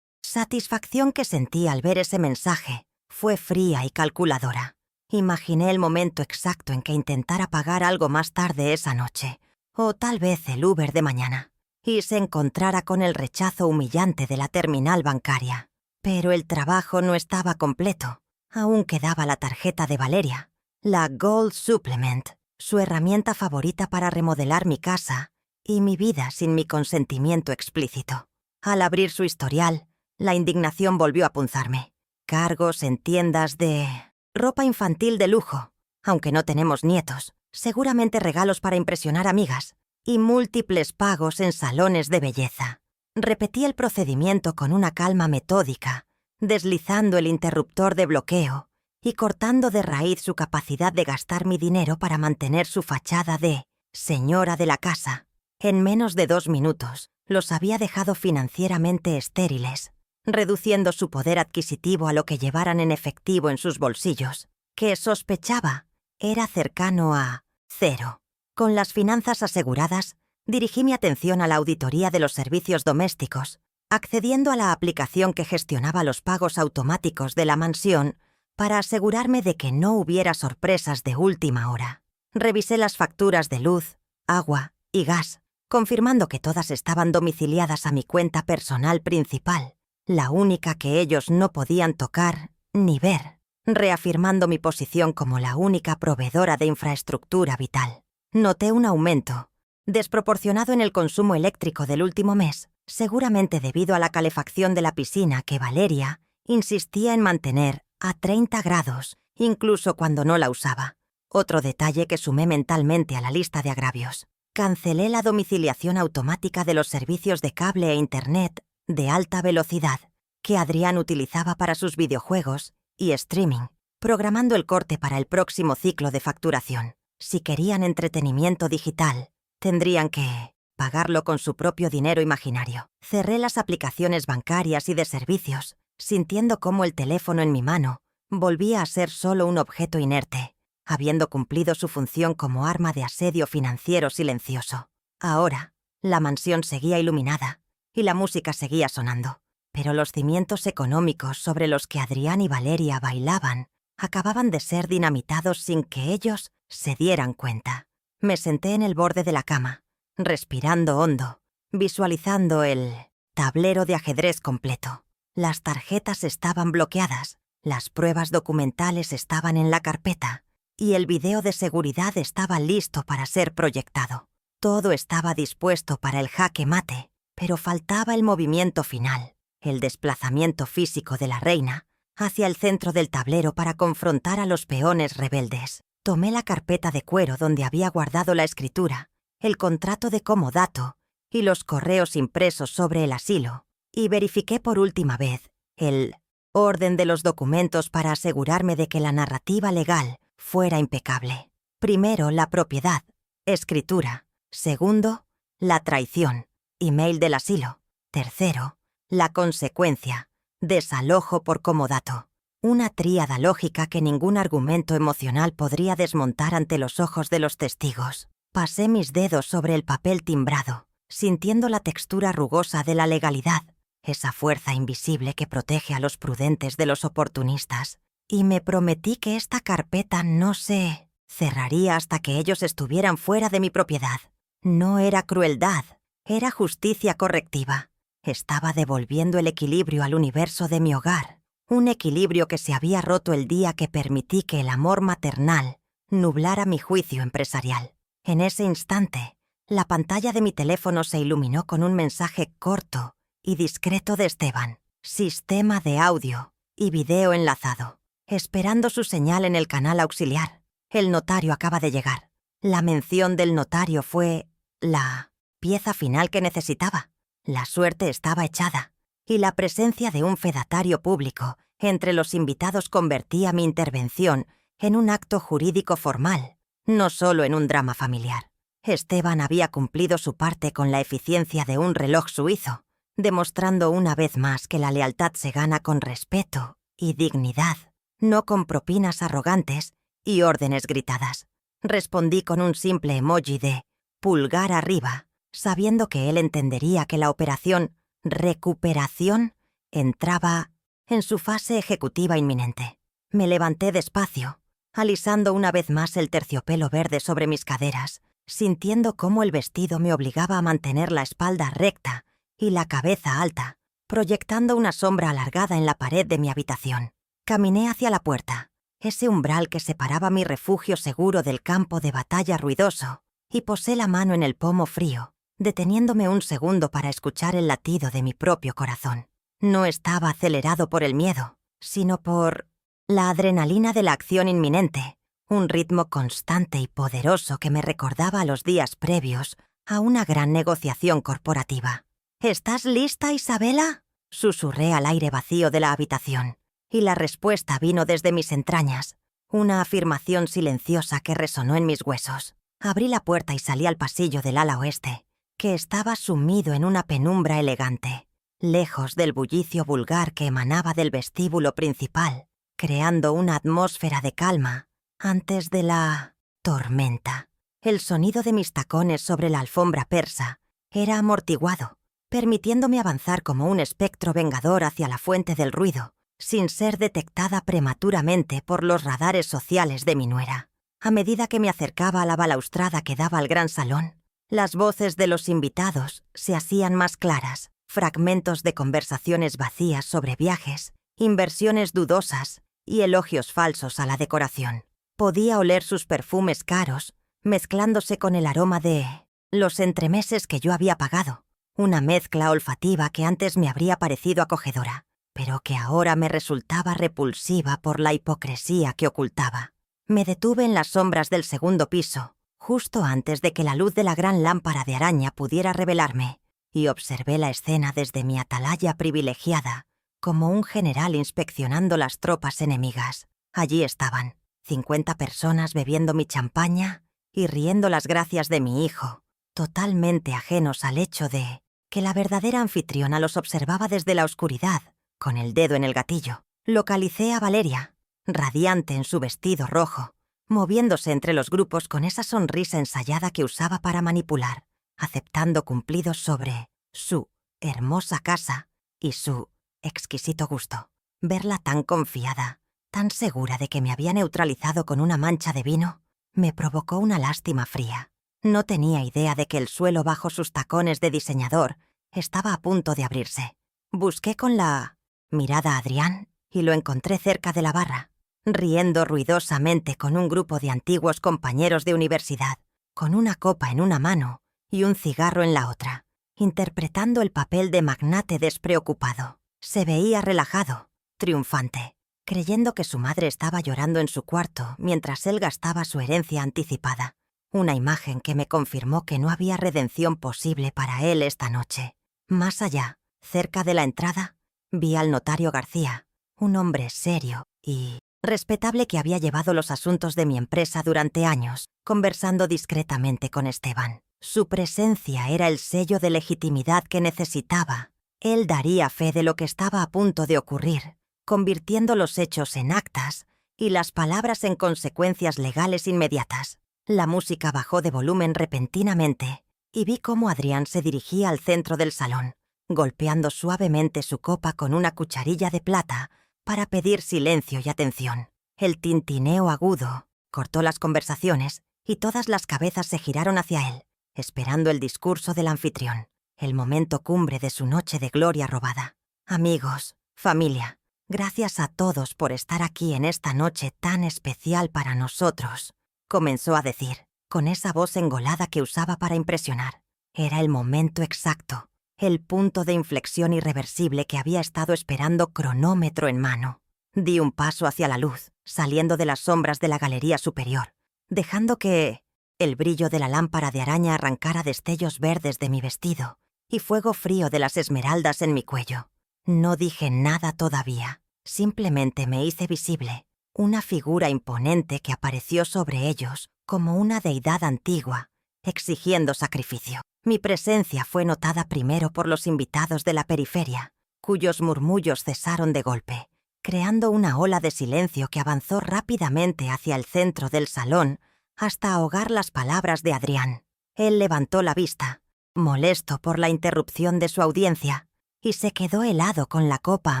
satisfacción que sentí al ver ese mensaje fue fría y calculadora. Imaginé el momento exacto en que intentara pagar algo más tarde esa noche, o tal vez el Uber de mañana, y se encontrara con el rechazo humillante de la terminal bancaria. Pero el trabajo no estaba completo. Aún quedaba la tarjeta de Valeria, la Gold Supplement, su herramienta favorita para remodelar mi casa y mi vida sin mi consentimiento explícito. Al abrir su historial, la indignación volvió a punzarme. Cargos en tiendas de ropa infantil de lujo, aunque no tenemos nietos, seguramente regalos para impresionar amigas, y múltiples pagos en salones de belleza. Repetí el procedimiento con una calma metódica, deslizando el interruptor de bloqueo y cortando de raíz su capacidad de gastar mi dinero para mantener su fachada de señora de la casa. En menos de 2 minutos, los había dejado financieramente estériles, reduciendo su poder adquisitivo a lo que llevaran en efectivo en sus bolsillos, que sospechaba era cercano a 0. Con las finanzas aseguradas, dirigí mi atención a la auditoría de los servicios domésticos, accediendo a la aplicación que gestionaba los pagos automáticos de la mansión para asegurarme de que no hubiera sorpresas de última hora. Revisé las facturas de luz, agua y gas, confirmando que todas estaban domiciliadas a mi cuenta personal principal, la única que ellos no podían tocar ni ver, reafirmando mi posición como la única proveedora de infraestructura vital. Noté un aumento desproporcionado en el consumo eléctrico del último mes, seguramente debido a la calefacción de la piscina que Valeria insistía en mantener a 30 grados, incluso cuando no la usaba. Otro detalle que sumé mentalmente a la lista de agravios. Cancelé la domiciliación automática de los servicios de cable e internet de alta velocidad que Adrián utilizaba para sus videojuegos y streaming, programando el corte para el próximo ciclo de facturación. Si querían entretenimiento digital, tendrían que pagarlo con su propio dinero imaginario. Cerré las aplicaciones bancarias y de servicios, sintiendo cómo el teléfono en mi mano volvía a ser solo un objeto inerte, habiendo cumplido su función como arma de asedio financiero silencioso. Ahora, la mansión seguía iluminada y la música seguía sonando, pero los cimientos económicos sobre los que Adrián y Valeria bailaban acababan de ser dinamitados sin que ellos se dieran cuenta. Me senté en el borde de la cama, respirando hondo, visualizando el tablero de ajedrez completo. Las tarjetas estaban bloqueadas, las pruebas documentales estaban en la carpeta y el video de seguridad estaba listo para ser proyectado. Todo estaba dispuesto para el jaque mate, pero faltaba el movimiento final, el desplazamiento físico de la reina hacia el centro del tablero para confrontar a los peones rebeldes. Tomé la carpeta de cuero donde había guardado la escritura, el contrato de comodato y los correos impresos sobre el asilo, y verifiqué por última vez el orden de los documentos para asegurarme de que la narrativa legal fuera impecable. Primero, la propiedad, escritura. Segundo, la traición, email del asilo. Tercero, la consecuencia, desalojo por comodato. Una tríada lógica que ningún argumento emocional podría desmontar ante los ojos de los testigos. Pasé mis dedos sobre el papel timbrado, sintiendo la textura rugosa de la legalidad, esa fuerza invisible que protege a los prudentes de los oportunistas, y me prometí que esta carpeta no se cerraría hasta que ellos estuvieran fuera de mi propiedad. No era crueldad, era justicia correctiva. Estaba devolviendo el equilibrio al universo de mi hogar, un equilibrio que se había roto el día que permití que el amor maternal nublara mi juicio empresarial. En ese instante, la pantalla de mi teléfono se iluminó con un mensaje corto y discreto de Esteban. Sistema de audio y video enlazado. Esperando su señal en el canal auxiliar. El notario acaba de llegar. La mención del notario fue la pieza final que necesitaba. La suerte estaba echada, y la presencia de un fedatario público entre los invitados convertía mi intervención en un acto jurídico formal, no solo en un drama familiar. Esteban había cumplido su parte con la eficiencia de un reloj suizo, demostrando una vez más que la lealtad se gana con respeto y dignidad, no con propinas arrogantes y órdenes gritadas. Respondí con un simple emoji de pulgar arriba, sabiendo que él entendería que la operación recuperación entraba en su fase ejecutiva inminente. Me levanté despacio, alisando una vez más el terciopelo verde sobre mis caderas, sintiendo cómo el vestido me obligaba a mantener la espalda recta y la cabeza alta, proyectando una sombra alargada en la pared de mi habitación. Caminé hacia la puerta, ese umbral que separaba mi refugio seguro del campo de batalla ruidoso, y posé la mano en el pomo frío, deteniéndome un segundo para escuchar el latido de mi propio corazón. No estaba acelerado por el miedo, sino por la adrenalina de la acción inminente, un ritmo constante y poderoso que me recordaba a los días previos a una gran negociación corporativa. ¿Estás lista, Isabela?, susurré al aire vacío de la habitación, y la respuesta vino desde mis entrañas, una afirmación silenciosa que resonó en mis huesos. Abrí la puerta y salí al pasillo del ala oeste, que estaba sumido en una penumbra elegante, lejos del bullicio vulgar que emanaba del vestíbulo principal, creando una atmósfera de calma antes de la tormenta. El sonido de mis tacones sobre la alfombra persa era amortiguado, permitiéndome avanzar como un espectro vengador hacia la fuente del ruido, sin ser detectada prematuramente por los radares sociales de mi nuera. A medida que me acercaba a la balaustrada que daba al gran salón, las voces de los invitados se hacían más claras, fragmentos de conversaciones vacías sobre viajes, inversiones dudosas y elogios falsos a la decoración. Podía oler sus perfumes caros, mezclándose con el aroma de los entremeses que yo había pagado, una mezcla olfativa que antes me habría parecido acogedora, pero que ahora me resultaba repulsiva por la hipocresía que ocultaba. Me detuve en las sombras del segundo piso, justo antes de que la luz de la gran lámpara de araña pudiera revelarme, y observé la escena desde mi atalaya privilegiada, como un general inspeccionando las tropas enemigas. Allí estaban, 50 personas bebiendo mi champaña y riendo las gracias de mi hijo, totalmente ajenos al hecho de que la verdadera anfitriona los observaba desde la oscuridad, con el dedo en el gatillo. Localicé a Valeria, radiante en su vestido rojo, moviéndose entre los grupos con esa sonrisa ensayada que usaba para manipular, aceptando cumplidos sobre su hermosa casa y su exquisito gusto. Verla tan confiada, tan segura de que me había neutralizado con una mancha de vino, me provocó una lástima fría. No tenía idea de que el suelo bajo sus tacones de diseñador estaba a punto de abrirse. Busqué con la mirada a Adrián y lo encontré cerca de la barra, riendo ruidosamente con un grupo de antiguos compañeros de universidad, con una copa en una mano y un cigarro en la otra, interpretando el papel de magnate despreocupado. Se veía relajado, triunfante, creyendo que su madre estaba llorando en su cuarto mientras él gastaba su herencia anticipada, una imagen que me confirmó que no había redención posible para él esta noche. Más allá, cerca de la entrada, vi al notario García, un hombre serio y respetable que había llevado los asuntos de mi empresa durante años, conversando discretamente con Esteban. Su presencia era el sello de legitimidad que necesitaba. Él daría fe de lo que estaba a punto de ocurrir, convirtiendo los hechos en actas y las palabras en consecuencias legales inmediatas. La música bajó de volumen repentinamente y vi cómo Adrián se dirigía al centro del salón, golpeando suavemente su copa con una cucharilla de plata para pedir silencio y atención. El tintineo agudo cortó las conversaciones y todas las cabezas se giraron hacia él, esperando el discurso del anfitrión, el momento cumbre de su noche de gloria robada. Amigos, familia, gracias a todos por estar aquí en esta noche tan especial para nosotros, comenzó a decir, con esa voz engolada que usaba para impresionar. Era el momento exacto, el punto de inflexión irreversible que había estado esperando cronómetro en mano. Di un paso hacia la luz, saliendo de las sombras de la galería superior, dejando que el brillo de la lámpara de araña arrancara destellos verdes de mi vestido y fuego frío de las esmeraldas en mi cuello. No dije nada todavía, simplemente me hice visible, una figura imponente que apareció sobre ellos como una deidad antigua, exigiendo sacrificio. Mi presencia fue notada primero por los invitados de la periferia, cuyos murmullos cesaron de golpe, creando una ola de silencio que avanzó rápidamente hacia el centro del salón hasta ahogar las palabras de Adrián. Él levantó la vista, molesto por la interrupción de su audiencia, y se quedó helado con la copa a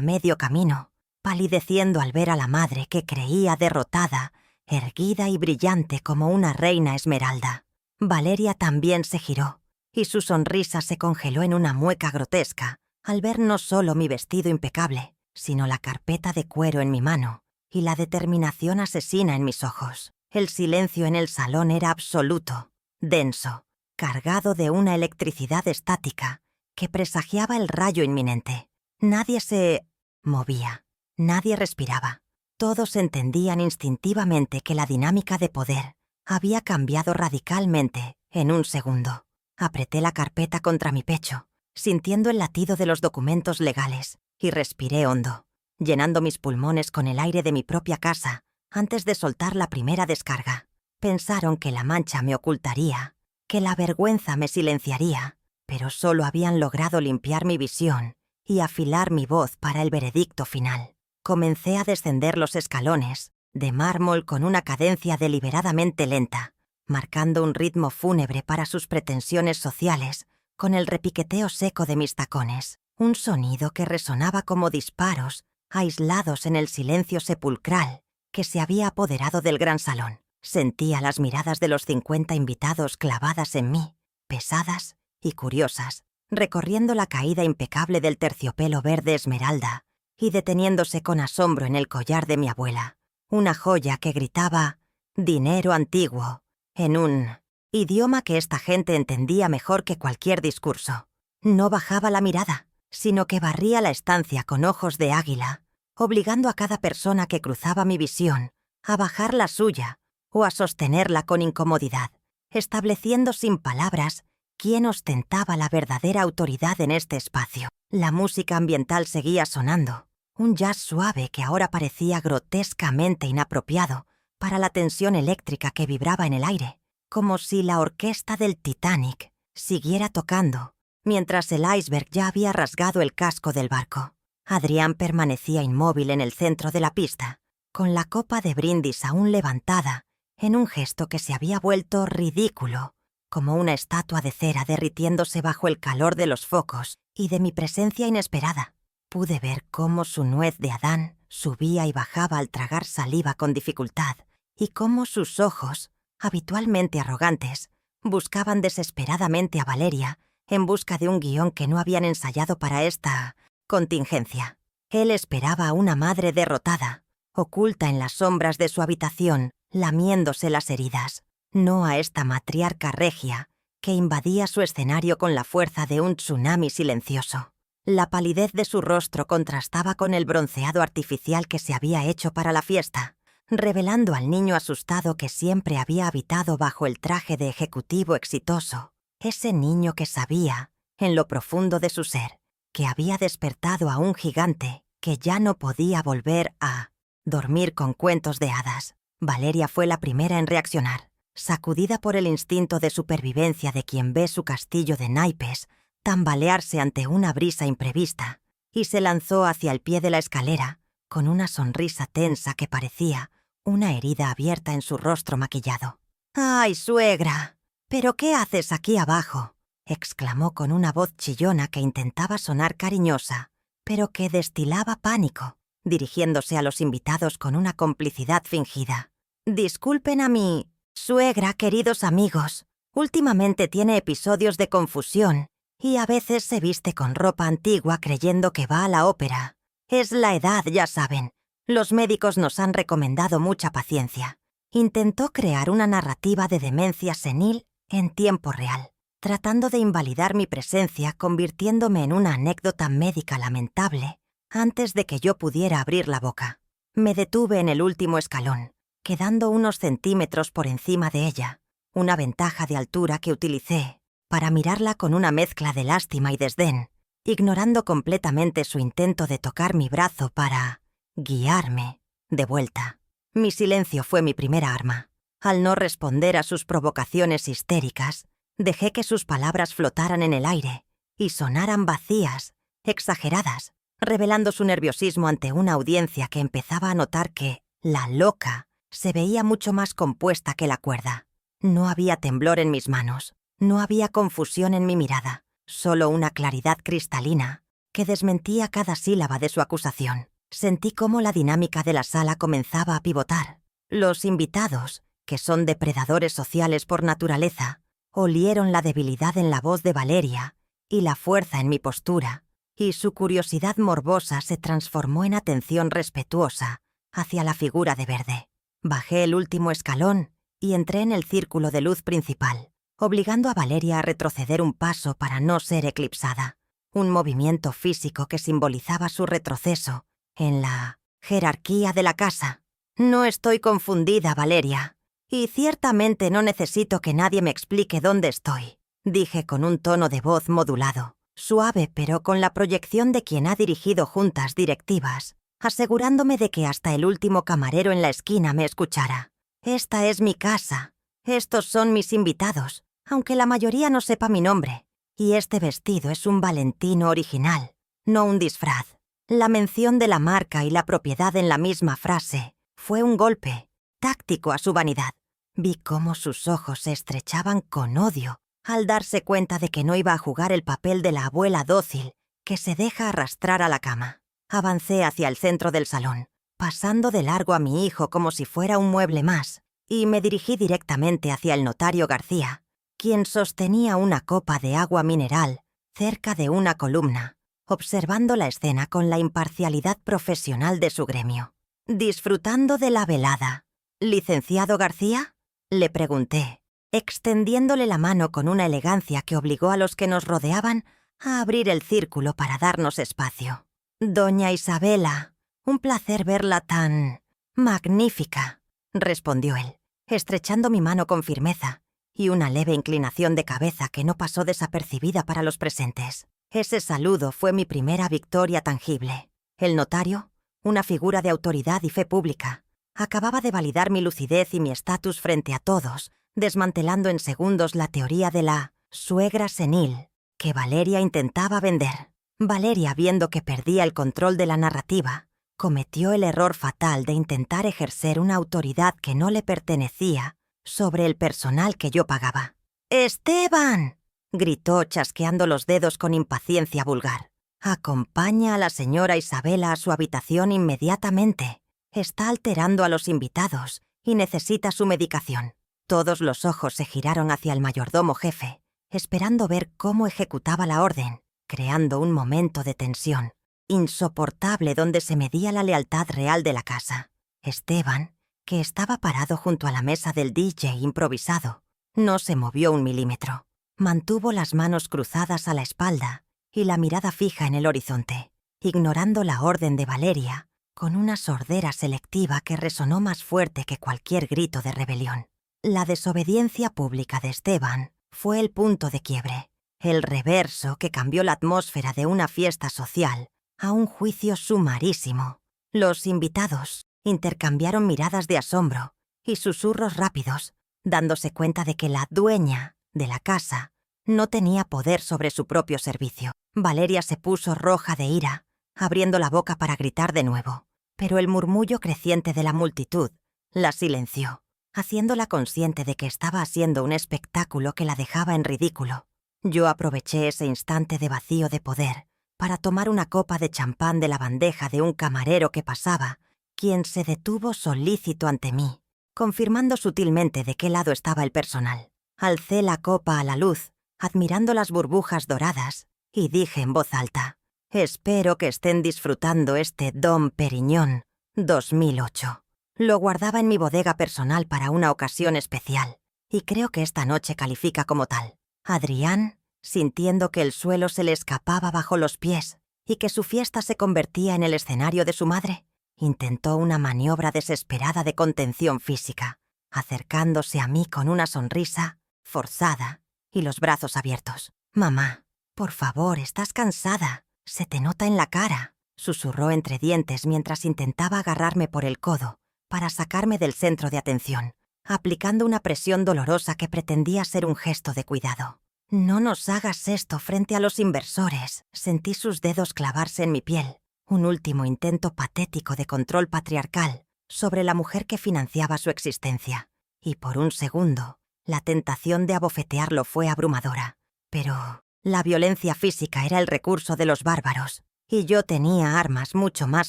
medio camino, palideciendo al ver a la madre que creía derrotada, erguida y brillante como una reina esmeralda. Valeria también se giró, y su sonrisa se congeló en una mueca grotesca al ver no solo mi vestido impecable, sino la carpeta de cuero en mi mano y la determinación asesina en mis ojos. El silencio en el salón era absoluto, denso, cargado de una electricidad estática que presagiaba el rayo inminente. Nadie se movía, nadie respiraba. Todos entendían instintivamente que la dinámica de poder había cambiado radicalmente en un segundo. Apreté la carpeta contra mi pecho, sintiendo el latido de los documentos legales, y respiré hondo, llenando mis pulmones con el aire de mi propia casa antes de soltar la primera descarga. Pensaron que la mancha me ocultaría, que la vergüenza me silenciaría, pero solo habían logrado limpiar mi visión y afilar mi voz para el veredicto final. Comencé a descender los escalones, de mármol con una cadencia deliberadamente lenta, marcando un ritmo fúnebre para sus pretensiones sociales, con el repiqueteo seco de mis tacones, un sonido que resonaba como disparos, aislados en el silencio sepulcral que se había apoderado del gran salón. Sentía las miradas de los 50 invitados clavadas en mí, pesadas y curiosas, recorriendo la caída impecable del terciopelo verde esmeralda y deteniéndose con asombro en el collar de mi abuela, una joya que gritaba «dinero antiguo», en un idioma que esta gente entendía mejor que cualquier discurso. No bajaba la mirada, sino que barría la estancia con ojos de águila, obligando a cada persona que cruzaba mi visión a bajar la suya o a sostenerla con incomodidad, estableciendo sin palabras quién ostentaba la verdadera autoridad en este espacio. La música ambiental seguía sonando, un jazz suave que ahora parecía grotescamente inapropiado para la tensión eléctrica que vibraba en el aire, como si la orquesta del Titanic siguiera tocando, mientras el iceberg ya había rasgado el casco del barco. Adrián permanecía inmóvil en el centro de la pista, con la copa de brindis aún levantada, en un gesto que se había vuelto ridículo, como una estatua de cera derritiéndose bajo el calor de los focos y de mi presencia inesperada. Pude ver cómo su nuez de Adán subía y bajaba al tragar saliva con dificultad, y cómo sus ojos, habitualmente arrogantes, buscaban desesperadamente a Valeria en busca de un guión que no habían ensayado para esta contingencia. Él esperaba a una madre derrotada, oculta en las sombras de su habitación, lamiéndose las heridas, no a esta matriarca regia que invadía su escenario con la fuerza de un tsunami silencioso. La palidez de su rostro contrastaba con el bronceado artificial que se había hecho para la fiesta, revelando al niño asustado que siempre había habitado bajo el traje de ejecutivo exitoso, ese niño que sabía, en lo profundo de su ser, que había despertado a un gigante que ya no podía volver a dormir con cuentos de hadas. Valeria fue la primera en reaccionar, sacudida por el instinto de supervivencia de quien ve su castillo de naipes tambalearse ante una brisa imprevista, y se lanzó hacia el pie de la escalera con una sonrisa tensa que parecía una herida abierta en su rostro maquillado. «¡Ay, suegra! ¿Pero qué haces aquí abajo? exclamó con una voz chillona que intentaba sonar cariñosa, pero que destilaba pánico, dirigiéndose a los invitados con una complicidad fingida. «Disculpen a mi suegra, queridos amigos. Últimamente tiene episodios de confusión y a veces se viste con ropa antigua creyendo que va a la ópera. Es la edad, ya saben. Los médicos nos han recomendado mucha paciencia». Intentó crear una narrativa de demencia senil en tiempo real, tratando de invalidar mi presencia, convirtiéndome en una anécdota médica lamentable antes de que yo pudiera abrir la boca. Me detuve en el último escalón, quedando unos centímetros por encima de ella, una ventaja de altura que utilicé para mirarla con una mezcla de lástima y desdén, ignorando completamente su intento de tocar mi brazo para guiarme de vuelta. Mi silencio fue mi primera arma. Al no responder a sus provocaciones histéricas, dejé que sus palabras flotaran en el aire y sonaran vacías, exageradas, revelando su nerviosismo ante una audiencia que empezaba a notar que la loca se veía mucho más compuesta que la cuerda. No había temblor en mis manos, no había confusión en mi mirada, solo una claridad cristalina que desmentía cada sílaba de su acusación. Sentí cómo la dinámica de la sala comenzaba a pivotar. Los invitados, que son depredadores sociales por naturaleza, olieron la debilidad en la voz de Valeria y la fuerza en mi postura, y su curiosidad morbosa se transformó en atención respetuosa hacia la figura de verde. Bajé el último escalón y entré en el círculo de luz principal, obligando a Valeria a retroceder un paso para no ser eclipsada, un movimiento físico que simbolizaba su retroceso en la jerarquía de la casa. «No estoy confundida, Valeria, y ciertamente no necesito que nadie me explique dónde estoy», dije con un tono de voz modulado, suave pero con la proyección de quien ha dirigido juntas directivas, asegurándome de que hasta el último camarero en la esquina me escuchara. «Esta es mi casa, estos son mis invitados, aunque la mayoría no sepa mi nombre, y este vestido es un Valentino original, no un disfraz». La mención de la marca y la propiedad en la misma frase fue un golpe táctico a su vanidad. Vi cómo sus ojos se estrechaban con odio al darse cuenta de que no iba a jugar el papel de la abuela dócil que se deja arrastrar a la cama. Avancé hacia el centro del salón, pasando de largo a mi hijo como si fuera un mueble más, y me dirigí directamente hacia el notario García, quien sostenía una copa de agua mineral cerca de una columna, observando la escena con la imparcialidad profesional de su gremio. «¿Disfrutando de la velada, licenciado García?», le pregunté, extendiéndole la mano con una elegancia que obligó a los que nos rodeaban a abrir el círculo para darnos espacio. «Doña Isabela, un placer verla tan magnífica», respondió él, estrechando mi mano con firmeza y una leve inclinación de cabeza que no pasó desapercibida para los presentes. Ese saludo fue mi primera victoria tangible. El notario, una figura de autoridad y fe pública, acababa de validar mi lucidez y mi estatus frente a todos, desmantelando en segundos la teoría de la suegra senil que Valeria intentaba vender. Valeria, viendo que perdía el control de la narrativa, cometió el error fatal de intentar ejercer una autoridad que no le pertenecía sobre el personal que yo pagaba. «¡Esteban!», gritó chasqueando los dedos con impaciencia vulgar. «Acompaña a la señora Isabela a su habitación inmediatamente. Está alterando a los invitados y necesita su medicación». Todos los ojos se giraron hacia el mayordomo jefe, esperando ver cómo ejecutaba la orden, creando un momento de tensión insoportable donde se medía la lealtad real de la casa. Esteban, que estaba parado junto a la mesa del DJ improvisado, no se movió un milímetro. Mantuvo las manos cruzadas a la espalda y la mirada fija en el horizonte, ignorando la orden de Valeria con una sordera selectiva que resonó más fuerte que cualquier grito de rebelión. La desobediencia pública de Esteban fue el punto de quiebre, el reverso que cambió la atmósfera de una fiesta social a un juicio sumarísimo. Los invitados intercambiaron miradas de asombro y susurros rápidos, dándose cuenta de que la dueña de la casa no tenía poder sobre su propio servicio. Valeria se puso roja de ira, abriendo la boca para gritar de nuevo, pero el murmullo creciente de la multitud la silenció, haciéndola consciente de que estaba haciendo un espectáculo que la dejaba en ridículo. Yo aproveché ese instante de vacío de poder para tomar una copa de champán de la bandeja de un camarero que pasaba, quien se detuvo solícito ante mí, confirmando sutilmente de qué lado estaba el personal. Alcé la copa a la luz, admirando las burbujas doradas, y dije en voz alta: «Espero que estén disfrutando este Dom Perignon 2008». Lo guardaba en mi bodega personal para una ocasión especial, y creo que esta noche califica como tal. Adrián, sintiendo que el suelo se le escapaba bajo los pies y que su fiesta se convertía en el escenario de su madre, intentó una maniobra desesperada de contención física, acercándose a mí con una sonrisa forzada y los brazos abiertos. «Mamá, por favor, estás cansada. Se te nota en la cara», susurró entre dientes mientras intentaba agarrarme por el codo para sacarme del centro de atención, aplicando una presión dolorosa que pretendía ser un gesto de cuidado. «No nos hagas esto frente a los inversores». Sentí sus dedos clavarse en mi piel, un último intento patético de control patriarcal sobre la mujer que financiaba su existencia, y por un segundo, la tentación de abofetearlo fue abrumadora. Pero la violencia física era el recurso de los bárbaros, y yo tenía armas mucho más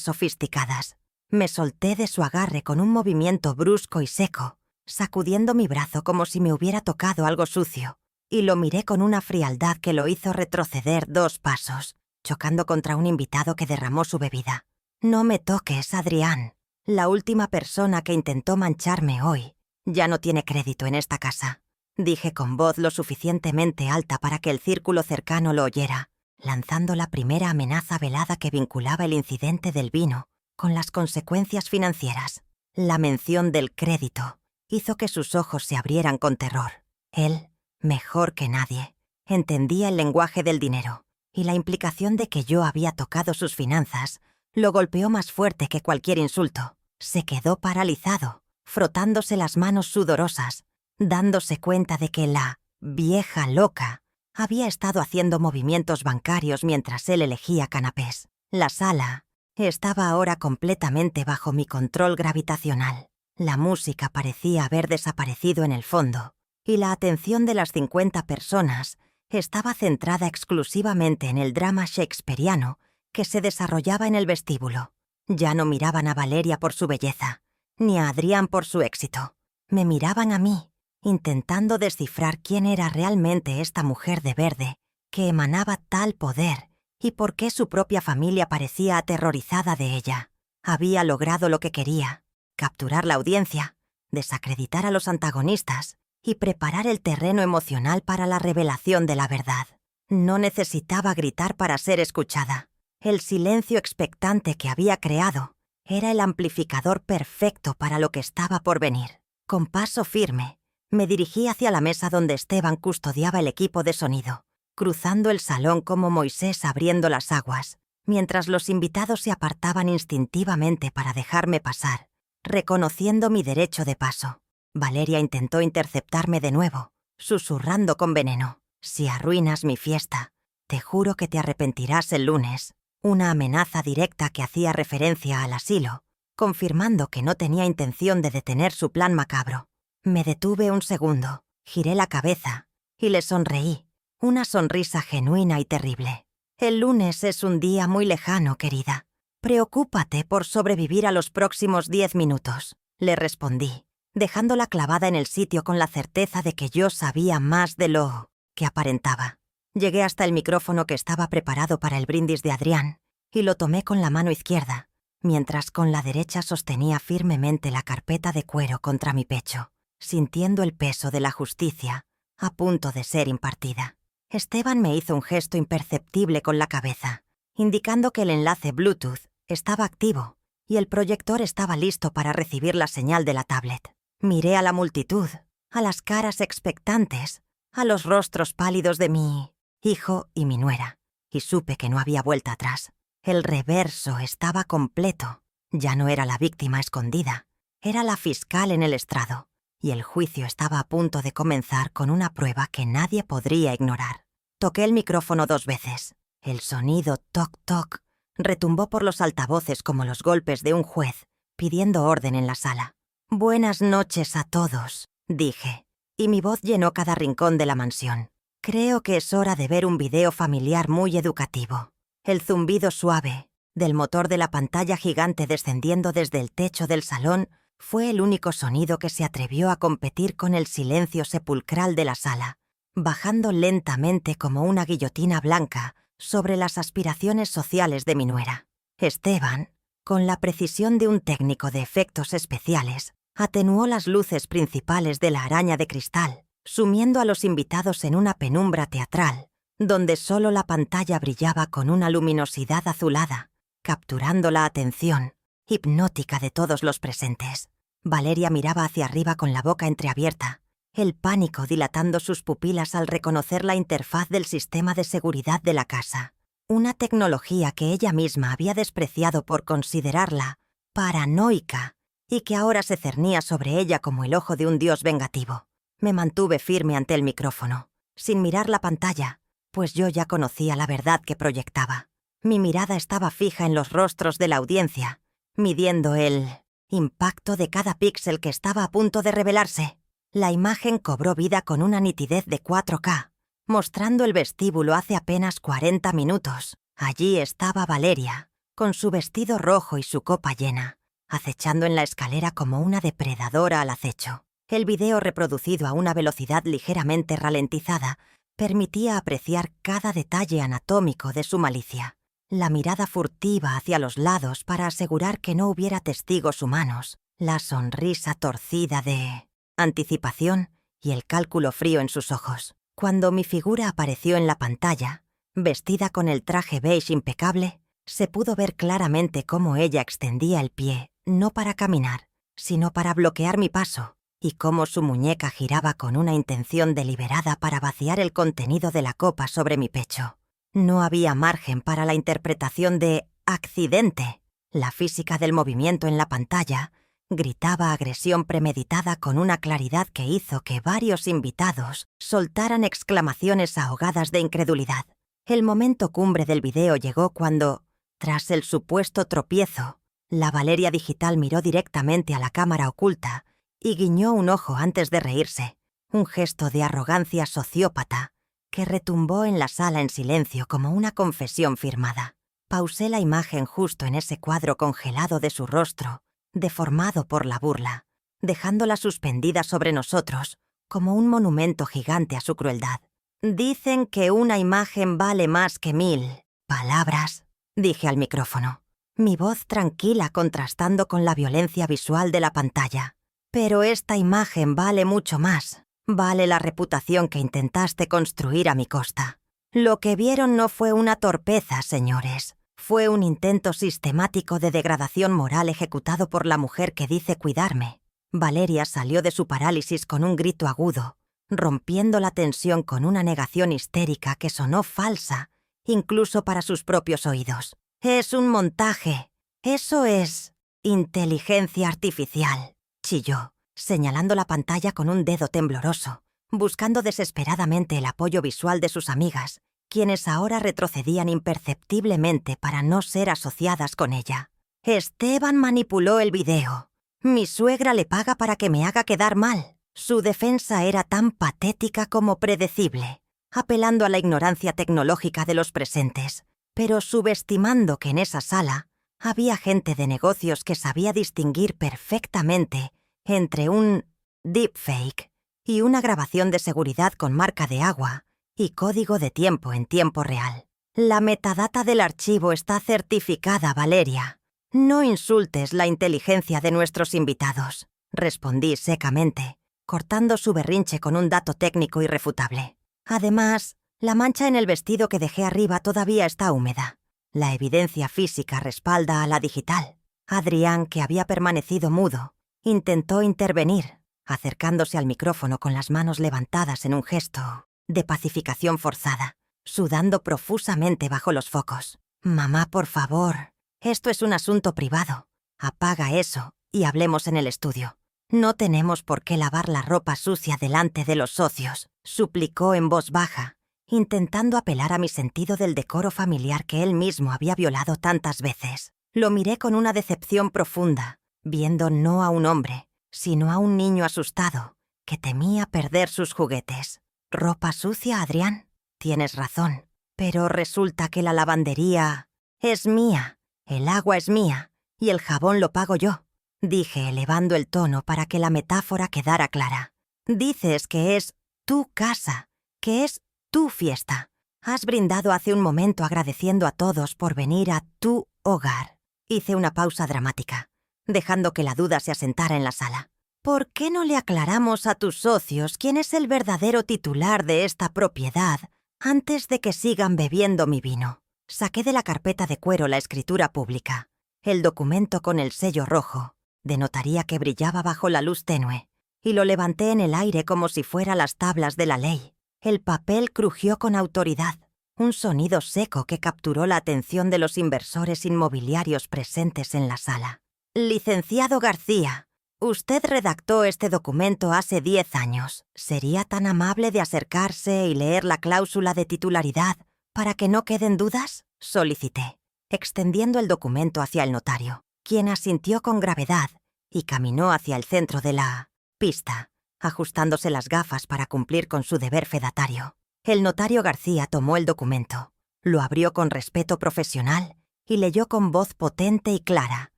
sofisticadas. Me solté de su agarre con un movimiento brusco y seco, sacudiendo mi brazo como si me hubiera tocado algo sucio, y lo miré con una frialdad que lo hizo retroceder 2 pasos, chocando contra un invitado que derramó su bebida. «No me toques, Adrián. La última persona que intentó mancharme hoy ya no tiene crédito en esta casa», dije con voz lo suficientemente alta para que el círculo cercano lo oyera, lanzando la primera amenaza velada que vinculaba el incidente del vino con las consecuencias financieras. La mención del crédito hizo que sus ojos se abrieran con terror. Él, mejor que nadie, entendía el lenguaje del dinero, y la implicación de que yo había tocado sus finanzas lo golpeó más fuerte que cualquier insulto. Se quedó paralizado, frotándose las manos sudorosas, dándose cuenta de que la vieja loca había estado haciendo movimientos bancarios mientras él elegía canapés. La sala estaba ahora completamente bajo mi control gravitacional. La música parecía haber desaparecido en el fondo, y la atención de las 50 personas estaba centrada exclusivamente en el drama shakespeariano que se desarrollaba en el vestíbulo. Ya no miraban a Valeria por su belleza, ni a Adrián por su éxito. Me miraban a mí, intentando descifrar quién era realmente esta mujer de verde que emanaba tal poder y por qué su propia familia parecía aterrorizada de ella. Había logrado lo que quería: capturar la audiencia, desacreditar a los antagonistas y preparar el terreno emocional para la revelación de la verdad. No necesitaba gritar para ser escuchada. El silencio expectante que había creado era el amplificador perfecto para lo que estaba por venir. Con paso firme, me dirigí hacia la mesa donde Esteban custodiaba el equipo de sonido, cruzando el salón como Moisés abriendo las aguas, mientras los invitados se apartaban instintivamente para dejarme pasar, reconociendo mi derecho de paso. Valeria intentó interceptarme de nuevo, susurrando con veneno: «Si arruinas mi fiesta, te juro que te arrepentirás el lunes», una amenaza directa que hacía referencia al asilo, confirmando que no tenía intención de detener su plan macabro. Me detuve un segundo, giré la cabeza y le sonreí, una sonrisa genuina y terrible. «El lunes es un día muy lejano, querida. Preocúpate por sobrevivir a los próximos 10 minutos», le respondí, dejándola clavada en el sitio con la certeza de que yo sabía más de lo que aparentaba. Llegué hasta el micrófono que estaba preparado para el brindis de Adrián y lo tomé con la mano izquierda, mientras con la derecha sostenía firmemente la carpeta de cuero contra mi pecho, sintiendo el peso de la justicia a punto de ser impartida. Esteban me hizo un gesto imperceptible con la cabeza, indicando que el enlace Bluetooth estaba activo y el proyector estaba listo para recibir la señal de la tablet. Miré a la multitud, a las caras expectantes, a los rostros pálidos de mi hijo y mi nuera, y supe que no había vuelta atrás. El reverso estaba completo. Ya no era la víctima escondida, era la fiscal en el estrado, y el juicio estaba a punto de comenzar con una prueba que nadie podría ignorar. Toqué el micrófono 2 veces. El sonido toc-toc retumbó por los altavoces como los golpes de un juez pidiendo orden en la sala. «Buenas noches a todos», dije, y mi voz llenó cada rincón de la mansión. Creo que es hora de ver un video familiar muy educativo. El zumbido suave del motor de la pantalla gigante descendiendo desde el techo del salón fue el único sonido que se atrevió a competir con el silencio sepulcral de la sala, bajando lentamente como una guillotina blanca sobre las aspiraciones sociales de mi nuera. Esteban, con la precisión de un técnico de efectos especiales, atenuó las luces principales de la araña de cristal, sumiendo a los invitados en una penumbra teatral, donde solo la pantalla brillaba con una luminosidad azulada, capturando la atención hipnótica de todos los presentes. Valeria miraba hacia arriba con la boca entreabierta, el pánico dilatando sus pupilas al reconocer la interfaz del sistema de seguridad de la casa, una tecnología que ella misma había despreciado por considerarla paranoica y que ahora se cernía sobre ella como el ojo de un dios vengativo. Me mantuve firme ante el micrófono, sin mirar la pantalla, pues yo ya conocía la verdad que proyectaba. Mi mirada estaba fija en los rostros de la audiencia, midiendo el impacto de cada píxel que estaba a punto de revelarse. La imagen cobró vida con una nitidez de 4K, mostrando el vestíbulo hace apenas 40 minutos. Allí estaba Valeria, con su vestido rojo y su copa llena, acechando en la escalera como una depredadora al acecho. El video, reproducido a una velocidad ligeramente ralentizada, permitía apreciar cada detalle anatómico de su malicia. La mirada furtiva hacia los lados para asegurar que no hubiera testigos humanos, la sonrisa torcida de anticipación y el cálculo frío en sus ojos. Cuando mi figura apareció en la pantalla, vestida con el traje beige impecable, se pudo ver claramente cómo ella extendía el pie, no para caminar, sino para bloquear mi paso, y cómo su muñeca giraba con una intención deliberada para vaciar el contenido de la copa sobre mi pecho. No había margen para la interpretación de accidente. La física del movimiento en la pantalla gritaba agresión premeditada con una claridad que hizo que varios invitados soltaran exclamaciones ahogadas de incredulidad. El momento cumbre del video llegó cuando, tras el supuesto tropiezo, la Valeria digital miró directamente a la cámara oculta y guiñó un ojo antes de reírse, un gesto de arrogancia sociópata que retumbó en la sala en silencio como una confesión firmada. Pausé la imagen justo en ese cuadro congelado de su rostro, deformado por la burla, dejándola suspendida sobre nosotros como un monumento gigante a su crueldad. «Dicen que una imagen vale más que 1000 palabras», dije al micrófono, mi voz tranquila contrastando con la violencia visual de la pantalla. «Pero esta imagen vale mucho más. Vale la reputación que intentaste construir a mi costa. Lo que vieron no fue una torpeza, señores. Fue un intento sistemático de degradación moral ejecutado por la mujer que dice cuidarme». Valeria salió de su parálisis con un grito agudo, rompiendo la tensión con una negación histérica que sonó falsa, incluso para sus propios oídos. «Es un montaje. Eso es inteligencia artificial», chilló, señalando la pantalla con un dedo tembloroso, buscando desesperadamente el apoyo visual de sus amigas, quienes ahora retrocedían imperceptiblemente para no ser asociadas con ella. «Esteban manipuló el video. Mi suegra le paga para que me haga quedar mal». Su defensa era tan patética como predecible, apelando a la ignorancia tecnológica de los presentes, pero subestimando que en esa sala había gente de negocios que sabía distinguir perfectamente entre un deepfake y una grabación de seguridad con marca de agua y código de tiempo en tiempo real. «La metadata del archivo está certificada, Valeria. No insultes la inteligencia de nuestros invitados», respondí secamente, cortando su berrinche con un dato técnico irrefutable. «Además, la mancha en el vestido que dejé arriba todavía está húmeda. La evidencia física respalda a la digital». Adrián, que había permanecido mudo, intentó intervenir, acercándose al micrófono con las manos levantadas en un gesto de pacificación forzada, sudando profusamente bajo los focos. «Mamá, por favor, esto es un asunto privado. Apaga eso y hablemos en el estudio. No tenemos por qué lavar la ropa sucia delante de los socios», suplicó en voz baja, intentando apelar a mi sentido del decoro familiar que él mismo había violado tantas veces. Lo miré con una decepción profunda, viendo no a un hombre, sino a un niño asustado, que temía perder sus juguetes. ¿Ropa sucia, Adrián? Tienes razón. Pero resulta que la lavandería es mía, el agua es mía y el jabón lo pago yo, dije elevando el tono para que la metáfora quedara clara. Dices que es tu casa, que es tu fiesta. Has brindado hace un momento agradeciendo a todos por venir a tu hogar. Hice una pausa dramática, dejando que la duda se asentara en la sala. ¿Por qué no le aclaramos a tus socios quién es el verdadero titular de esta propiedad antes de que sigan bebiendo mi vino? Saqué de la carpeta de cuero la escritura pública. El documento con el sello rojo, de notaría que brillaba bajo la luz tenue, y lo levanté en el aire como si fuera las tablas de la ley. El papel crujió con autoridad, un sonido seco que capturó la atención de los inversores inmobiliarios presentes en la sala. Licenciado García, usted redactó este documento hace 10 años. ¿Sería tan amable de acercarse y leer la cláusula de titularidad para que no queden dudas? Solicité, extendiendo el documento hacia el notario, quien asintió con gravedad y caminó hacia el centro de la pista, ajustándose las gafas para cumplir con su deber fedatario. El notario García tomó el documento, lo abrió con respeto profesional y leyó con voz potente y clara,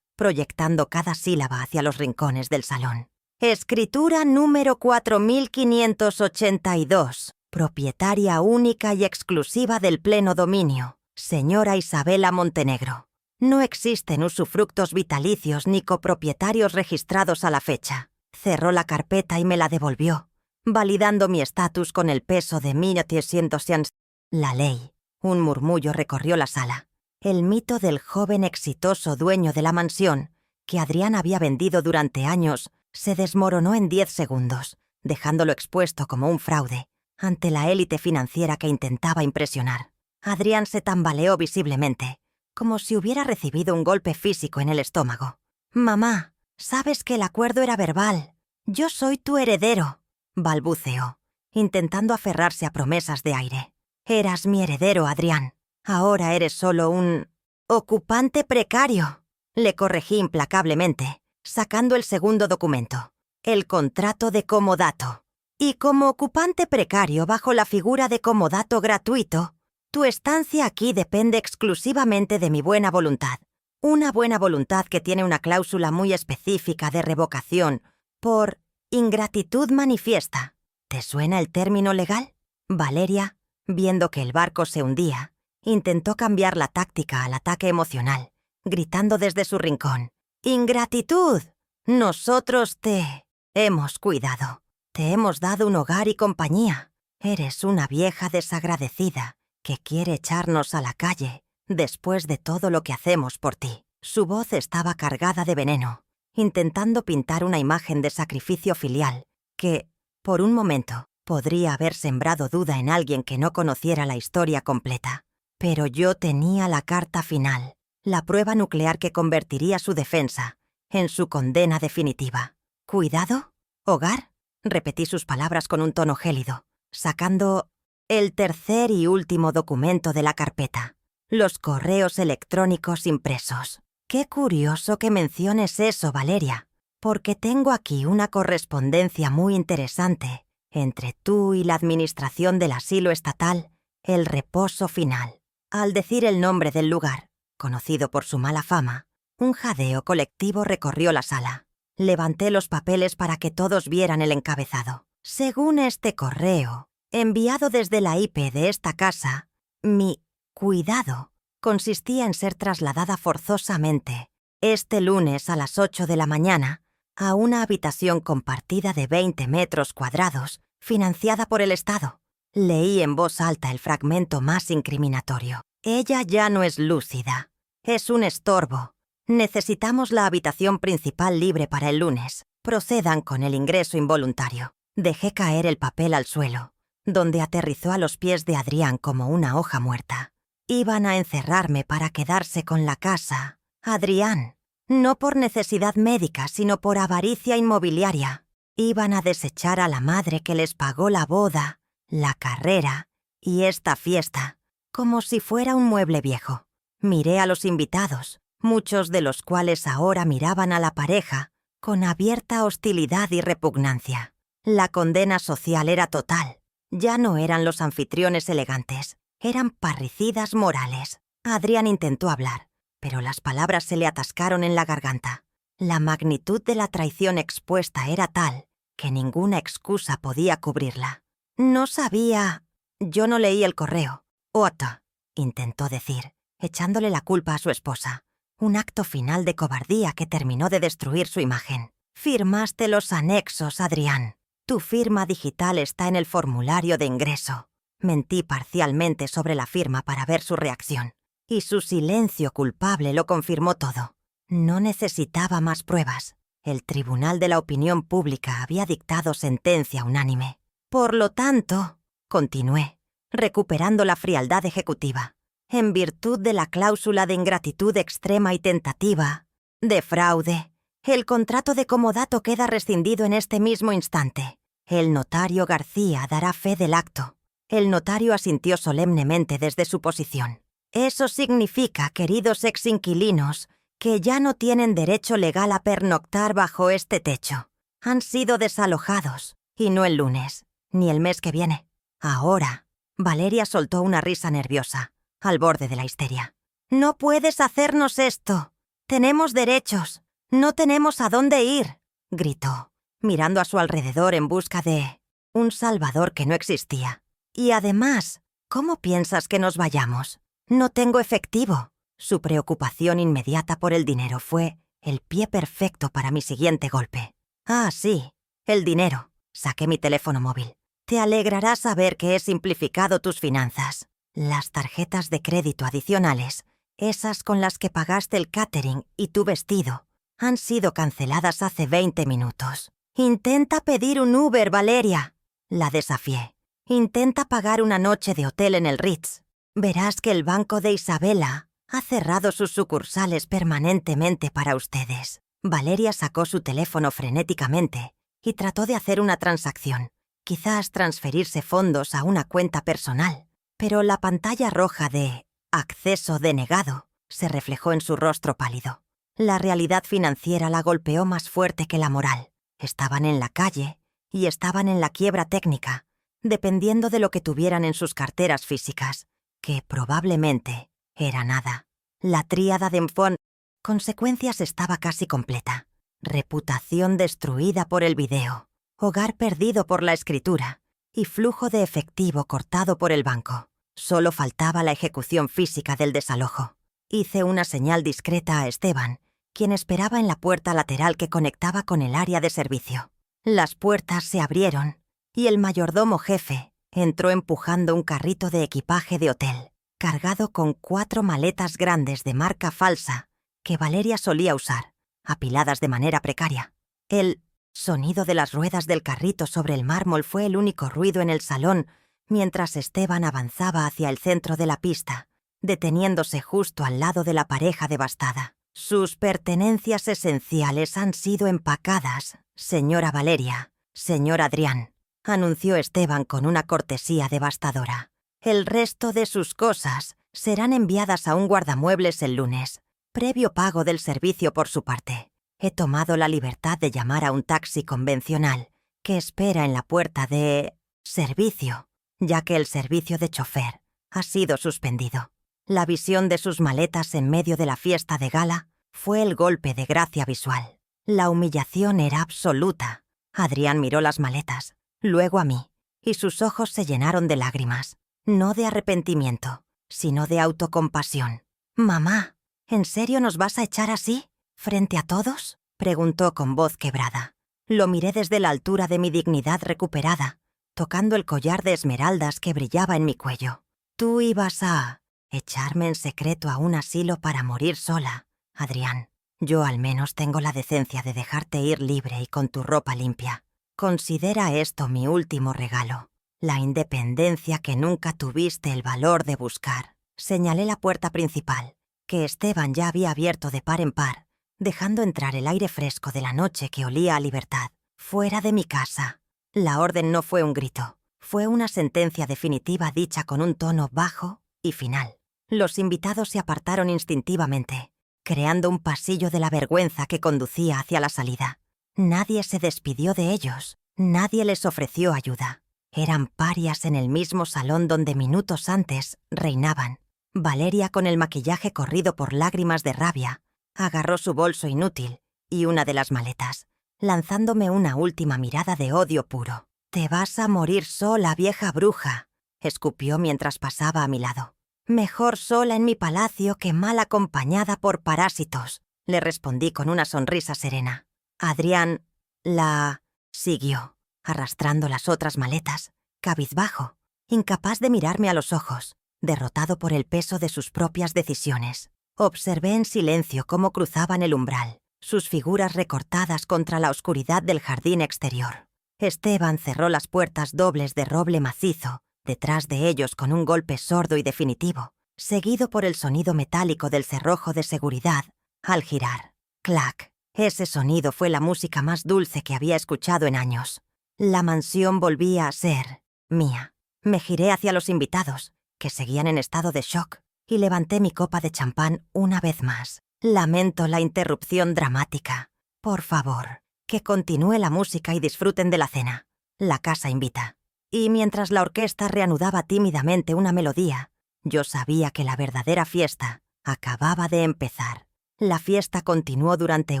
proyectando cada sílaba hacia los rincones del salón. Escritura número 4582, propietaria única y exclusiva del pleno dominio, señora Isabela Montenegro. No existen usufructos vitalicios ni copropietarios registrados a la fecha. Cerró la carpeta y me la devolvió, validando mi estatus con el peso de 1.800 yens. La ley. Un murmullo recorrió la sala. El mito del joven exitoso dueño de la mansión, que Adrián había vendido durante años, se desmoronó en 10 segundos, dejándolo expuesto como un fraude ante la élite financiera que intentaba impresionar. Adrián se tambaleó visiblemente, como si hubiera recibido un golpe físico en el estómago. «Mamá, sabes que el acuerdo era verbal. Yo soy tu heredero», balbuceó, intentando aferrarse a promesas de aire. «Eras mi heredero, Adrián. Ahora eres solo un ocupante precario», le corregí implacablemente, sacando el segundo documento, el contrato de comodato. «Y como ocupante precario bajo la figura de comodato gratuito, tu estancia aquí depende exclusivamente de mi buena voluntad. Una buena voluntad que tiene una cláusula muy específica de revocación por ingratitud manifiesta. ¿Te suena el término legal?» Valeria, viendo que el barco se hundía, intentó cambiar la táctica al ataque emocional, gritando desde su rincón. «¡Ingratitud! Nosotros te hemos cuidado. Te hemos dado un hogar y compañía. Eres una vieja desagradecida que quiere echarnos a la calle después de todo lo que hacemos por ti». Su voz estaba cargada de veneno, intentando pintar una imagen de sacrificio filial que, por un momento, podría haber sembrado duda en alguien que no conociera la historia completa. Pero yo tenía la carta final, la prueba nuclear que convertiría su defensa en su condena definitiva. «¿Cuidado? ¿Hogar?», repetí sus palabras con un tono gélido, sacando el tercer y último documento de la carpeta, los correos electrónicos impresos. «Qué curioso que menciones eso, Valeria, porque tengo aquí una correspondencia muy interesante entre tú y la administración del asilo estatal El Reposo Final». Al decir el nombre del lugar, conocido por su mala fama, un jadeo colectivo recorrió la sala. Levanté los papeles para que todos vieran el encabezado. Según este correo, enviado desde la IP de esta casa, mi cuidado consistía en ser trasladada forzosamente, este lunes a las 8 de la mañana, a una habitación compartida de 20 metros cuadrados, financiada por el Estado. Leí en voz alta el fragmento más incriminatorio. «Ella ya no es lúcida. Es un estorbo. Necesitamos la habitación principal libre para el lunes. Procedan con el ingreso involuntario». Dejé caer el papel al suelo, donde aterrizó a los pies de Adrián como una hoja muerta. Iban a encerrarme para quedarse con la casa. Adrián, no por necesidad médica, sino por avaricia inmobiliaria. Iban a desechar a la madre que les pagó la boda, la carrera y esta fiesta, como si fuera un mueble viejo. Miré a los invitados, muchos de los cuales ahora miraban a la pareja con abierta hostilidad y repugnancia. La condena social era total. Ya no eran los anfitriones elegantes, eran parricidas morales. Adrián intentó hablar, pero las palabras se le atascaron en la garganta. La magnitud de la traición expuesta era tal que ninguna excusa podía cubrirla. No sabía... Yo no leí el correo. Otto, intentó decir, echándole la culpa a su esposa. Un acto final de cobardía que terminó de destruir su imagen. Firmaste los anexos, Adrián. Tu firma digital está en el formulario de ingreso. Mentí parcialmente sobre la firma para ver su reacción. Y su silencio culpable lo confirmó todo. No necesitaba más pruebas. El Tribunal de la Opinión Pública había dictado sentencia unánime. Por lo tanto, continué, recuperando la frialdad ejecutiva, en virtud de la cláusula de ingratitud extrema y tentativa, de fraude, el contrato de comodato queda rescindido en este mismo instante. El notario García dará fe del acto. El notario asintió solemnemente desde su posición. Eso significa, queridos exinquilinos, que ya no tienen derecho legal a pernoctar bajo este techo. Han sido desalojados, y no el lunes, ni el mes que viene. Ahora, Valeria soltó una risa nerviosa, al borde de la histeria. «No puedes hacernos esto. Tenemos derechos. No tenemos a dónde ir», gritó, mirando a su alrededor en busca de un salvador que no existía. «Y además, ¿cómo piensas que nos vayamos? No tengo efectivo». Su preocupación inmediata por el dinero fue el pie perfecto para mi siguiente golpe. «Ah, sí, el dinero». Saqué mi teléfono móvil. «Te alegrará saber que he simplificado tus finanzas. Las tarjetas de crédito adicionales, esas con las que pagaste el catering y tu vestido, han sido canceladas hace 20 minutos. Intenta pedir un Uber, Valeria». La desafié. «Intenta pagar una noche de hotel en el Ritz. Verás que el banco de Isabela ha cerrado sus sucursales permanentemente para ustedes». Valeria sacó su teléfono frenéticamente y trató de hacer una transacción, quizás transferirse fondos a una cuenta personal, pero la pantalla roja de «acceso denegado» se reflejó en su rostro pálido. La realidad financiera la golpeó más fuerte que la moral. Estaban en la calle y estaban en la quiebra técnica, dependiendo de lo que tuvieran en sus carteras físicas, que probablemente era nada. La tríada de Enfon consecuencias estaba casi completa. Reputación destruida por el video, hogar perdido por la escritura y flujo de efectivo cortado por el banco. Solo faltaba la ejecución física del desalojo. Hice una señal discreta a Esteban, quien esperaba en la puerta lateral que conectaba con el área de servicio. Las puertas se abrieron y el mayordomo jefe entró empujando un carrito de equipaje de hotel, cargado con 4 maletas grandes de marca falsa que Valeria solía usar, apiladas de manera precaria. El sonido de las ruedas del carrito sobre el mármol fue el único ruido en el salón mientras Esteban avanzaba hacia el centro de la pista, deteniéndose justo al lado de la pareja devastada. «Sus pertenencias esenciales han sido empacadas, señora Valeria, señor Adrián», anunció Esteban con una cortesía devastadora. «El resto de sus cosas serán enviadas a un guardamuebles el lunes, previo pago del servicio por su parte. He tomado la libertad de llamar a un taxi convencional que espera en la puerta de servicio, ya que el servicio de chofer ha sido suspendido». La visión de sus maletas en medio de la fiesta de gala fue el golpe de gracia visual. La humillación era absoluta. Adrián miró las maletas, luego a mí, y sus ojos se llenaron de lágrimas, no de arrepentimiento, sino de autocompasión. «Mamá, ¿en serio nos vas a echar así, frente a todos?», preguntó con voz quebrada. Lo miré desde la altura de mi dignidad recuperada, tocando el collar de esmeraldas que brillaba en mi cuello. «Tú ibas a echarme en secreto a un asilo para morir sola, Adrián. Yo al menos tengo la decencia de dejarte ir libre y con tu ropa limpia. Considera esto mi último regalo, la independencia que nunca tuviste el valor de buscar». Señalé la puerta principal, que Esteban ya había abierto de par en par, dejando entrar el aire fresco de la noche que olía a libertad. «Fuera de mi casa». La orden no fue un grito, fue una sentencia definitiva dicha con un tono bajo y final. Los invitados se apartaron instintivamente, creando un pasillo de la vergüenza que conducía hacia la salida. Nadie se despidió de ellos, nadie les ofreció ayuda. Eran parias en el mismo salón donde minutos antes reinaban. Valeria, con el maquillaje corrido por lágrimas de rabia, agarró su bolso inútil y una de las maletas, lanzándome una última mirada de odio puro. «Te vas a morir sola, vieja bruja», escupió mientras pasaba a mi lado. «Mejor sola en mi palacio que mal acompañada por parásitos», le respondí con una sonrisa serena. Adrián la siguió, arrastrando las otras maletas, cabizbajo, incapaz de mirarme a los ojos, derrotado por el peso de sus propias decisiones. Observé en silencio cómo cruzaban el umbral, sus figuras recortadas contra la oscuridad del jardín exterior. Esteban cerró las puertas dobles de roble macizo, detrás de ellos con un golpe sordo y definitivo, seguido por el sonido metálico del cerrojo de seguridad al girar. Clac. Ese sonido fue la música más dulce que había escuchado en años. La mansión volvía a ser mía. Me giré hacia los invitados, que seguían en estado de shock, y levanté mi copa de champán una vez más. Lamento la interrupción dramática. Por favor, que continúe la música y disfruten de la cena. La casa invita. Y mientras la orquesta reanudaba tímidamente una melodía, yo sabía que la verdadera fiesta acababa de empezar. La fiesta continuó durante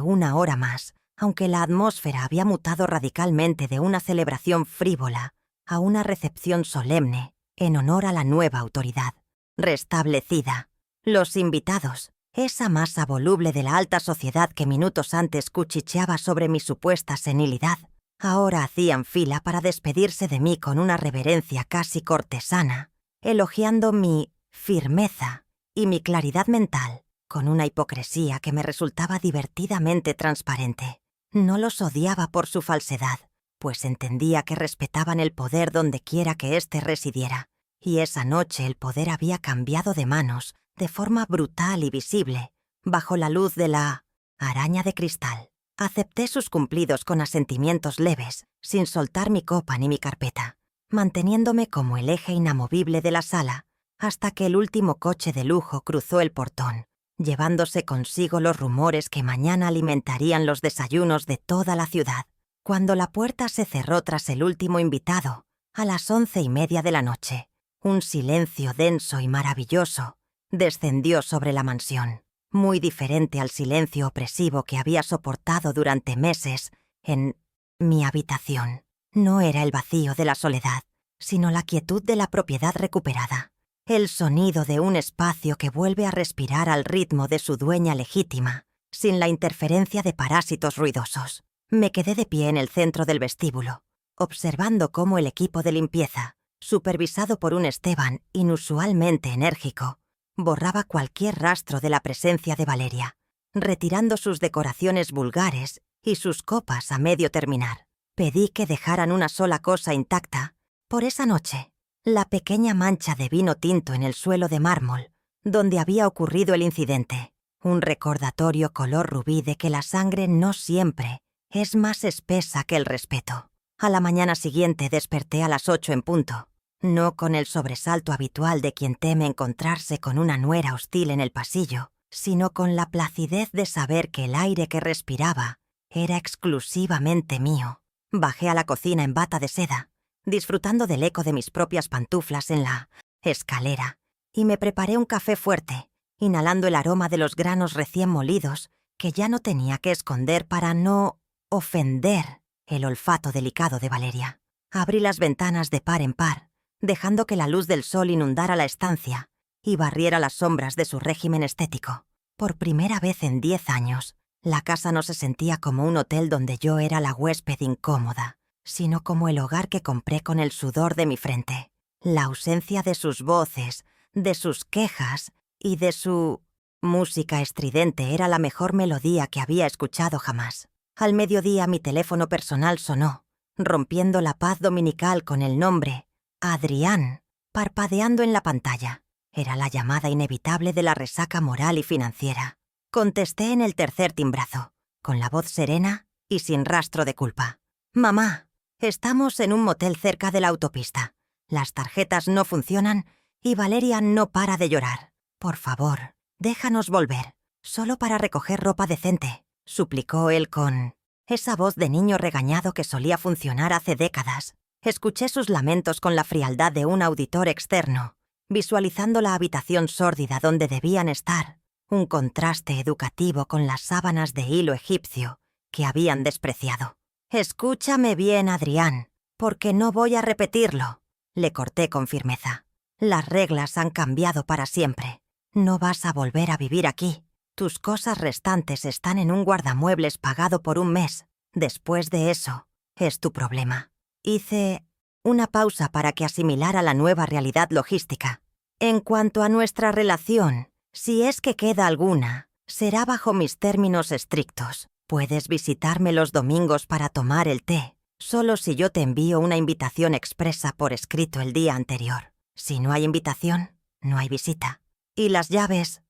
una hora más, aunque la atmósfera había mutado radicalmente de una celebración frívola a una recepción solemne en honor a la nueva autoridad restablecida. Los invitados, esa masa voluble de la alta sociedad que minutos antes cuchicheaba sobre mi supuesta senilidad, ahora hacían fila para despedirse de mí con una reverencia casi cortesana, elogiando mi firmeza y mi claridad mental, con una hipocresía que me resultaba divertidamente transparente. No los odiaba por su falsedad, pues entendía que respetaban el poder donde quiera que éste residiera, y esa noche el poder había cambiado de manos de forma brutal y visible, bajo la luz de la araña de cristal. Acepté sus cumplidos con asentimientos leves, sin soltar mi copa ni mi carpeta, manteniéndome como el eje inamovible de la sala, hasta que el último coche de lujo cruzó el portón, llevándose consigo los rumores que mañana alimentarían los desayunos de toda la ciudad. Cuando la puerta se cerró tras el último invitado, a las 11:30 de la noche, un silencio denso y maravilloso descendió sobre la mansión, muy diferente al silencio opresivo que había soportado durante meses en mi habitación. No era el vacío de la soledad, sino la quietud de la propiedad recuperada. El sonido de un espacio que vuelve a respirar al ritmo de su dueña legítima, sin la interferencia de parásitos ruidosos. Me quedé de pie en el centro del vestíbulo, observando cómo el equipo de limpieza, supervisado por un Esteban inusualmente enérgico, borraba cualquier rastro de la presencia de Valeria, retirando sus decoraciones vulgares y sus copas a medio terminar. Pedí que dejaran una sola cosa intacta por esa noche: la pequeña mancha de vino tinto en el suelo de mármol, donde había ocurrido el incidente, un recordatorio color rubí de que la sangre no siempre es más espesa que el respeto. A la mañana siguiente desperté a las 8 en punto, no con el sobresalto habitual de quien teme encontrarse con una nuera hostil en el pasillo, sino con la placidez de saber que el aire que respiraba era exclusivamente mío. Bajé a la cocina en bata de seda, disfrutando del eco de mis propias pantuflas en la escalera, y me preparé un café fuerte, inhalando el aroma de los granos recién molidos que ya no tenía que esconder para no ofender el olfato delicado de Valeria. Abrí las ventanas de par en par, dejando que la luz del sol inundara la estancia y barriera las sombras de su régimen estético. Por primera vez en 10 años, la casa no se sentía como un hotel donde yo era la huésped incómoda, sino como el hogar que compré con el sudor de mi frente. La ausencia de sus voces, de sus quejas y de su música estridente era la mejor melodía que había escuchado jamás. Al mediodía mi teléfono personal sonó, rompiendo la paz dominical con el nombre Adrián parpadeando en la pantalla. Era la llamada inevitable de la resaca moral y financiera. Contesté en el tercer timbrazo, con la voz serena y sin rastro de culpa. «Mamá, estamos en un motel cerca de la autopista. Las tarjetas no funcionan y Valeria no para de llorar. Por favor, déjanos volver, solo para recoger ropa decente», suplicó él con esa voz de niño regañado que solía funcionar hace décadas. Escuché sus lamentos con la frialdad de un auditor externo, visualizando la habitación sórdida donde debían estar, un contraste educativo con las sábanas de hilo egipcio que habían despreciado. «Escúchame bien, Adrián, porque no voy a repetirlo», le corté con firmeza. «Las reglas han cambiado para siempre. No vas a volver a vivir aquí. Tus cosas restantes están en un guardamuebles pagado por un mes. Después de eso, es tu problema». Hice una pausa para que asimilara la nueva realidad logística. «En cuanto a nuestra relación, si es que queda alguna, será bajo mis términos estrictos. Puedes visitarme los domingos para tomar el té, solo si yo te envío una invitación expresa por escrito el día anterior. Si no hay invitación, no hay visita. Y las llaves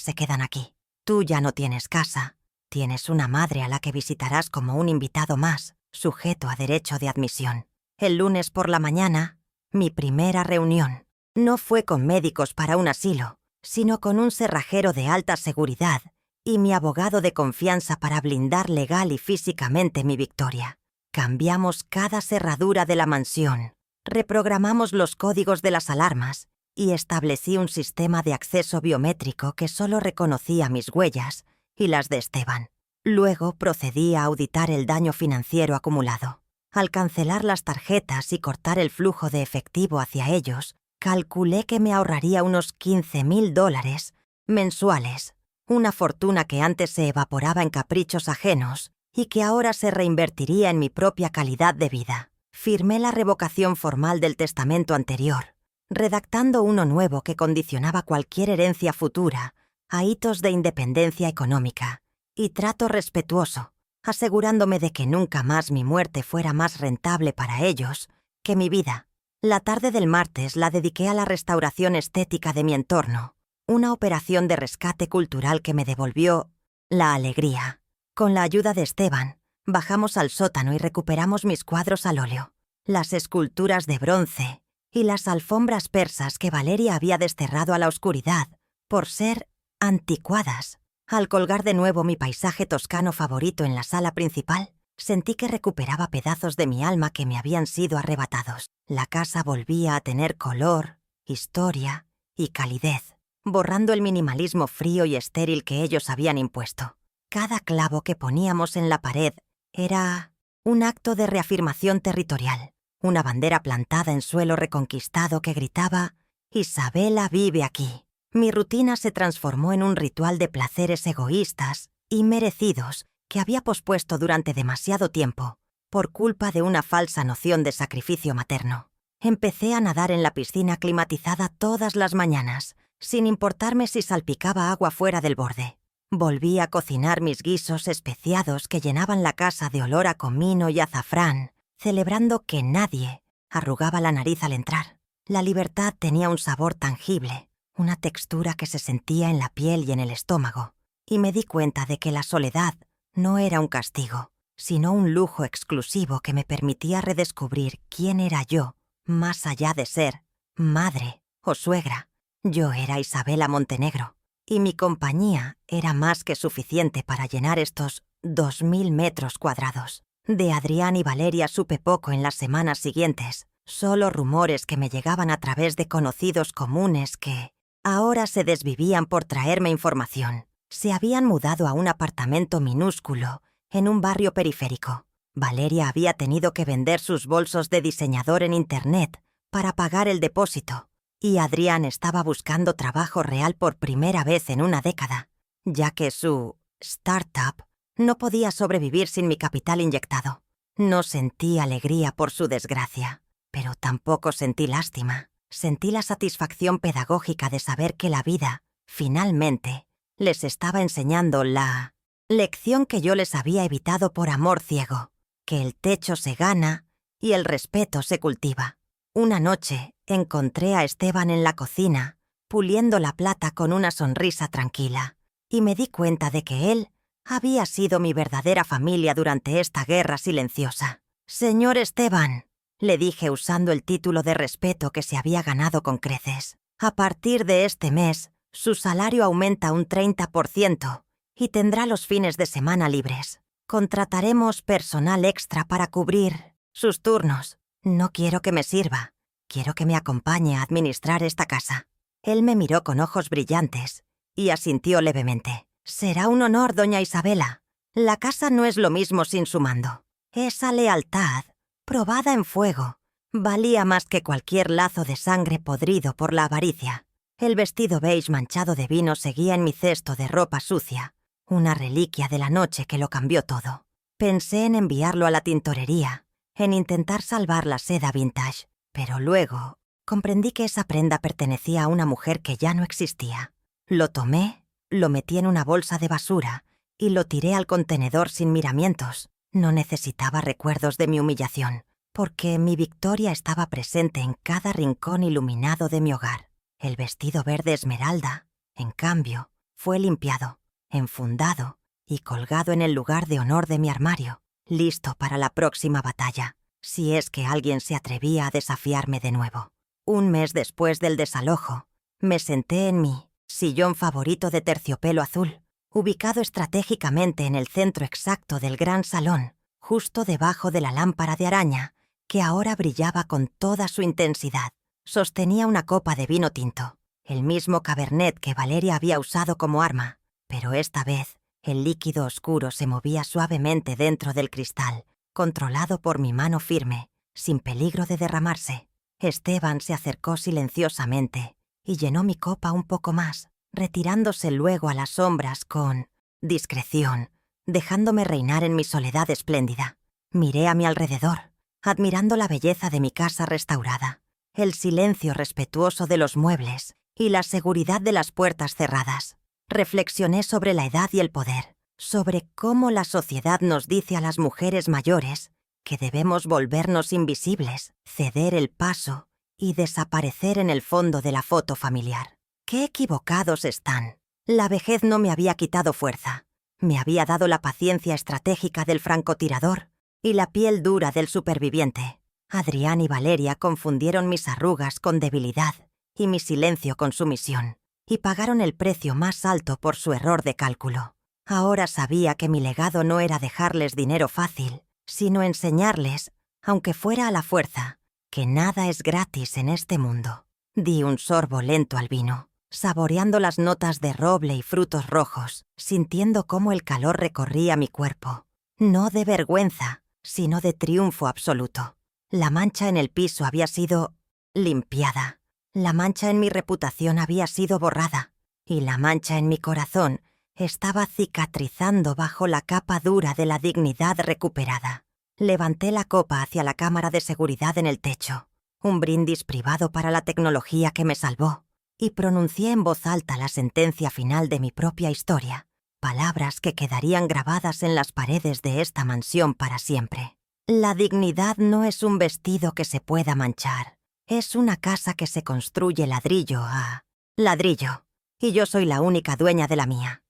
se quedan aquí. Tú ya no tienes casa. Tienes una madre a la que visitarás como un invitado más, sujeto a derecho de admisión. El lunes por la mañana, mi primera reunión, no fue con médicos para un asilo, sino con un cerrajero de alta seguridad y mi abogado de confianza para blindar legal y físicamente mi victoria. Cambiamos cada cerradura de la mansión, reprogramamos los códigos de las alarmas y establecí un sistema de acceso biométrico que solo reconocía mis huellas y las de Esteban. Luego procedí a auditar el daño financiero acumulado. Al cancelar las tarjetas y cortar el flujo de efectivo hacia ellos, calculé que me ahorraría unos $15,000 mensuales, una fortuna que antes se evaporaba en caprichos ajenos y que ahora se reinvertiría en mi propia calidad de vida. Firmé la revocación formal del testamento anterior, redactando uno nuevo que condicionaba cualquier herencia futura a hitos de independencia económica y trato respetuoso, asegurándome de que nunca más mi muerte fuera más rentable para ellos que mi vida. La tarde del martes la dediqué a la restauración estética de mi entorno, una operación de rescate cultural que me devolvió la alegría. Con la ayuda de Esteban, bajamos al sótano y recuperamos mis cuadros al óleo, las esculturas de bronce y las alfombras persas que Valeria había desterrado a la oscuridad por ser anticuadas. Al colgar de nuevo mi paisaje toscano favorito en la sala principal, sentí que recuperaba pedazos de mi alma que me habían sido arrebatados. La casa volvía a tener color, historia y calidez, borrando el minimalismo frío y estéril que ellos habían impuesto. Cada clavo que poníamos en la pared era un acto de reafirmación territorial, una bandera plantada en suelo reconquistado que gritaba «Isabela vive aquí». Mi rutina se transformó en un ritual de placeres egoístas y merecidos que había pospuesto durante demasiado tiempo por culpa de una falsa noción de sacrificio materno. Empecé a nadar en la piscina climatizada todas las mañanas, sin importarme si salpicaba agua fuera del borde. Volví a cocinar mis guisos especiados que llenaban la casa de olor a comino y azafrán, celebrando que nadie arrugaba la nariz al entrar. La libertad tenía un sabor tangible, una textura que se sentía en la piel y en el estómago, y me di cuenta de que la soledad no era un castigo, sino un lujo exclusivo que me permitía redescubrir quién era yo, más allá de ser madre o suegra. Yo era Isabela Montenegro, y mi compañía era más que suficiente para llenar estos 2.000 metros cuadrados. De Adrián y Valeria supe poco en las semanas siguientes, solo rumores que me llegaban a través de conocidos comunes que ahora se desvivían por traerme información. Se habían mudado a un apartamento minúsculo en un barrio periférico. Valeria había tenido que vender sus bolsos de diseñador en Internet para pagar el depósito, y Adrián estaba buscando trabajo real por primera vez en una década, ya que su startup no podía sobrevivir sin mi capital inyectado. No sentí alegría por su desgracia, pero tampoco sentí lástima. Sentí la satisfacción pedagógica de saber que la vida, finalmente, les estaba enseñando la lección que yo les había evitado por amor ciego, que el techo se gana y el respeto se cultiva. Una noche encontré a Esteban en la cocina, puliendo la plata con una sonrisa tranquila, y me di cuenta de que él había sido mi verdadera familia durante esta guerra silenciosa. «Señor Esteban», le dije usando el título de respeto que se había ganado con creces, «a partir de este mes, su salario aumenta un 30% y tendrá los fines de semana libres. Contrataremos personal extra para cubrir sus turnos. No quiero que me sirva. Quiero que me acompañe a administrar esta casa. Él me miró con ojos brillantes y asintió levemente. Será un honor, doña Isabela. La casa no es lo mismo sin su mando. Esa lealtad, probada en fuego, valía más que cualquier lazo de sangre podrido por la avaricia. El vestido beige manchado de vino seguía en mi cesto de ropa sucia, una reliquia de la noche que lo cambió todo. Pensé en enviarlo a la tintorería, en intentar salvar la seda vintage, pero luego comprendí que esa prenda pertenecía a una mujer que ya no existía. Lo tomé, lo metí en una bolsa de basura y lo tiré al contenedor sin miramientos. No necesitaba recuerdos de mi humillación, porque mi victoria estaba presente en cada rincón iluminado de mi hogar. El vestido verde esmeralda, en cambio, fue limpiado, enfundado y colgado en el lugar de honor de mi armario, listo para la próxima batalla, si es que alguien se atrevía a desafiarme de nuevo. Un mes después del desalojo, me senté en mi sillón favorito de terciopelo azul, ubicado estratégicamente en el centro exacto del gran salón, justo debajo de la lámpara de araña, que ahora brillaba con toda su intensidad. Sostenía una copa de vino tinto, el mismo Cabernet que Valeria había usado como arma, pero esta vez el líquido oscuro se movía suavemente dentro del cristal, controlado por mi mano firme, sin peligro de derramarse. Esteban se acercó silenciosamente y llenó mi copa un poco más, retirándose luego a las sombras con discreción, dejándome reinar en mi soledad espléndida. Miré a mi alrededor, admirando la belleza de mi casa restaurada, el silencio respetuoso de los muebles y la seguridad de las puertas cerradas. Reflexioné sobre la edad y el poder, sobre cómo la sociedad nos dice a las mujeres mayores que debemos volvernos invisibles, ceder el paso y desaparecer en el fondo de la foto familiar. ¡Qué equivocados están! La vejez no me había quitado fuerza. Me había dado la paciencia estratégica del francotirador y la piel dura del superviviente. Adrián y Valeria confundieron mis arrugas con debilidad y mi silencio con sumisión, y pagaron el precio más alto por su error de cálculo. Ahora sabía que mi legado no era dejarles dinero fácil, sino enseñarles, aunque fuera a la fuerza, que nada es gratis en este mundo. Di un sorbo lento al vino, saboreando las notas de roble y frutos rojos, sintiendo cómo el calor recorría mi cuerpo. No de vergüenza, sino de triunfo absoluto. La mancha en el piso había sido limpiada. La mancha en mi reputación había sido borrada. Y la mancha en mi corazón estaba cicatrizando bajo la capa dura de la dignidad recuperada. Levanté la copa hacia la cámara de seguridad en el techo, un brindis privado para la tecnología que me salvó, y pronuncié en voz alta la sentencia final de mi propia historia, palabras que quedarían grabadas en las paredes de esta mansión para siempre. La dignidad no es un vestido que se pueda manchar, es una casa que se construye ladrillo a ladrillo, y yo soy la única dueña de la mía.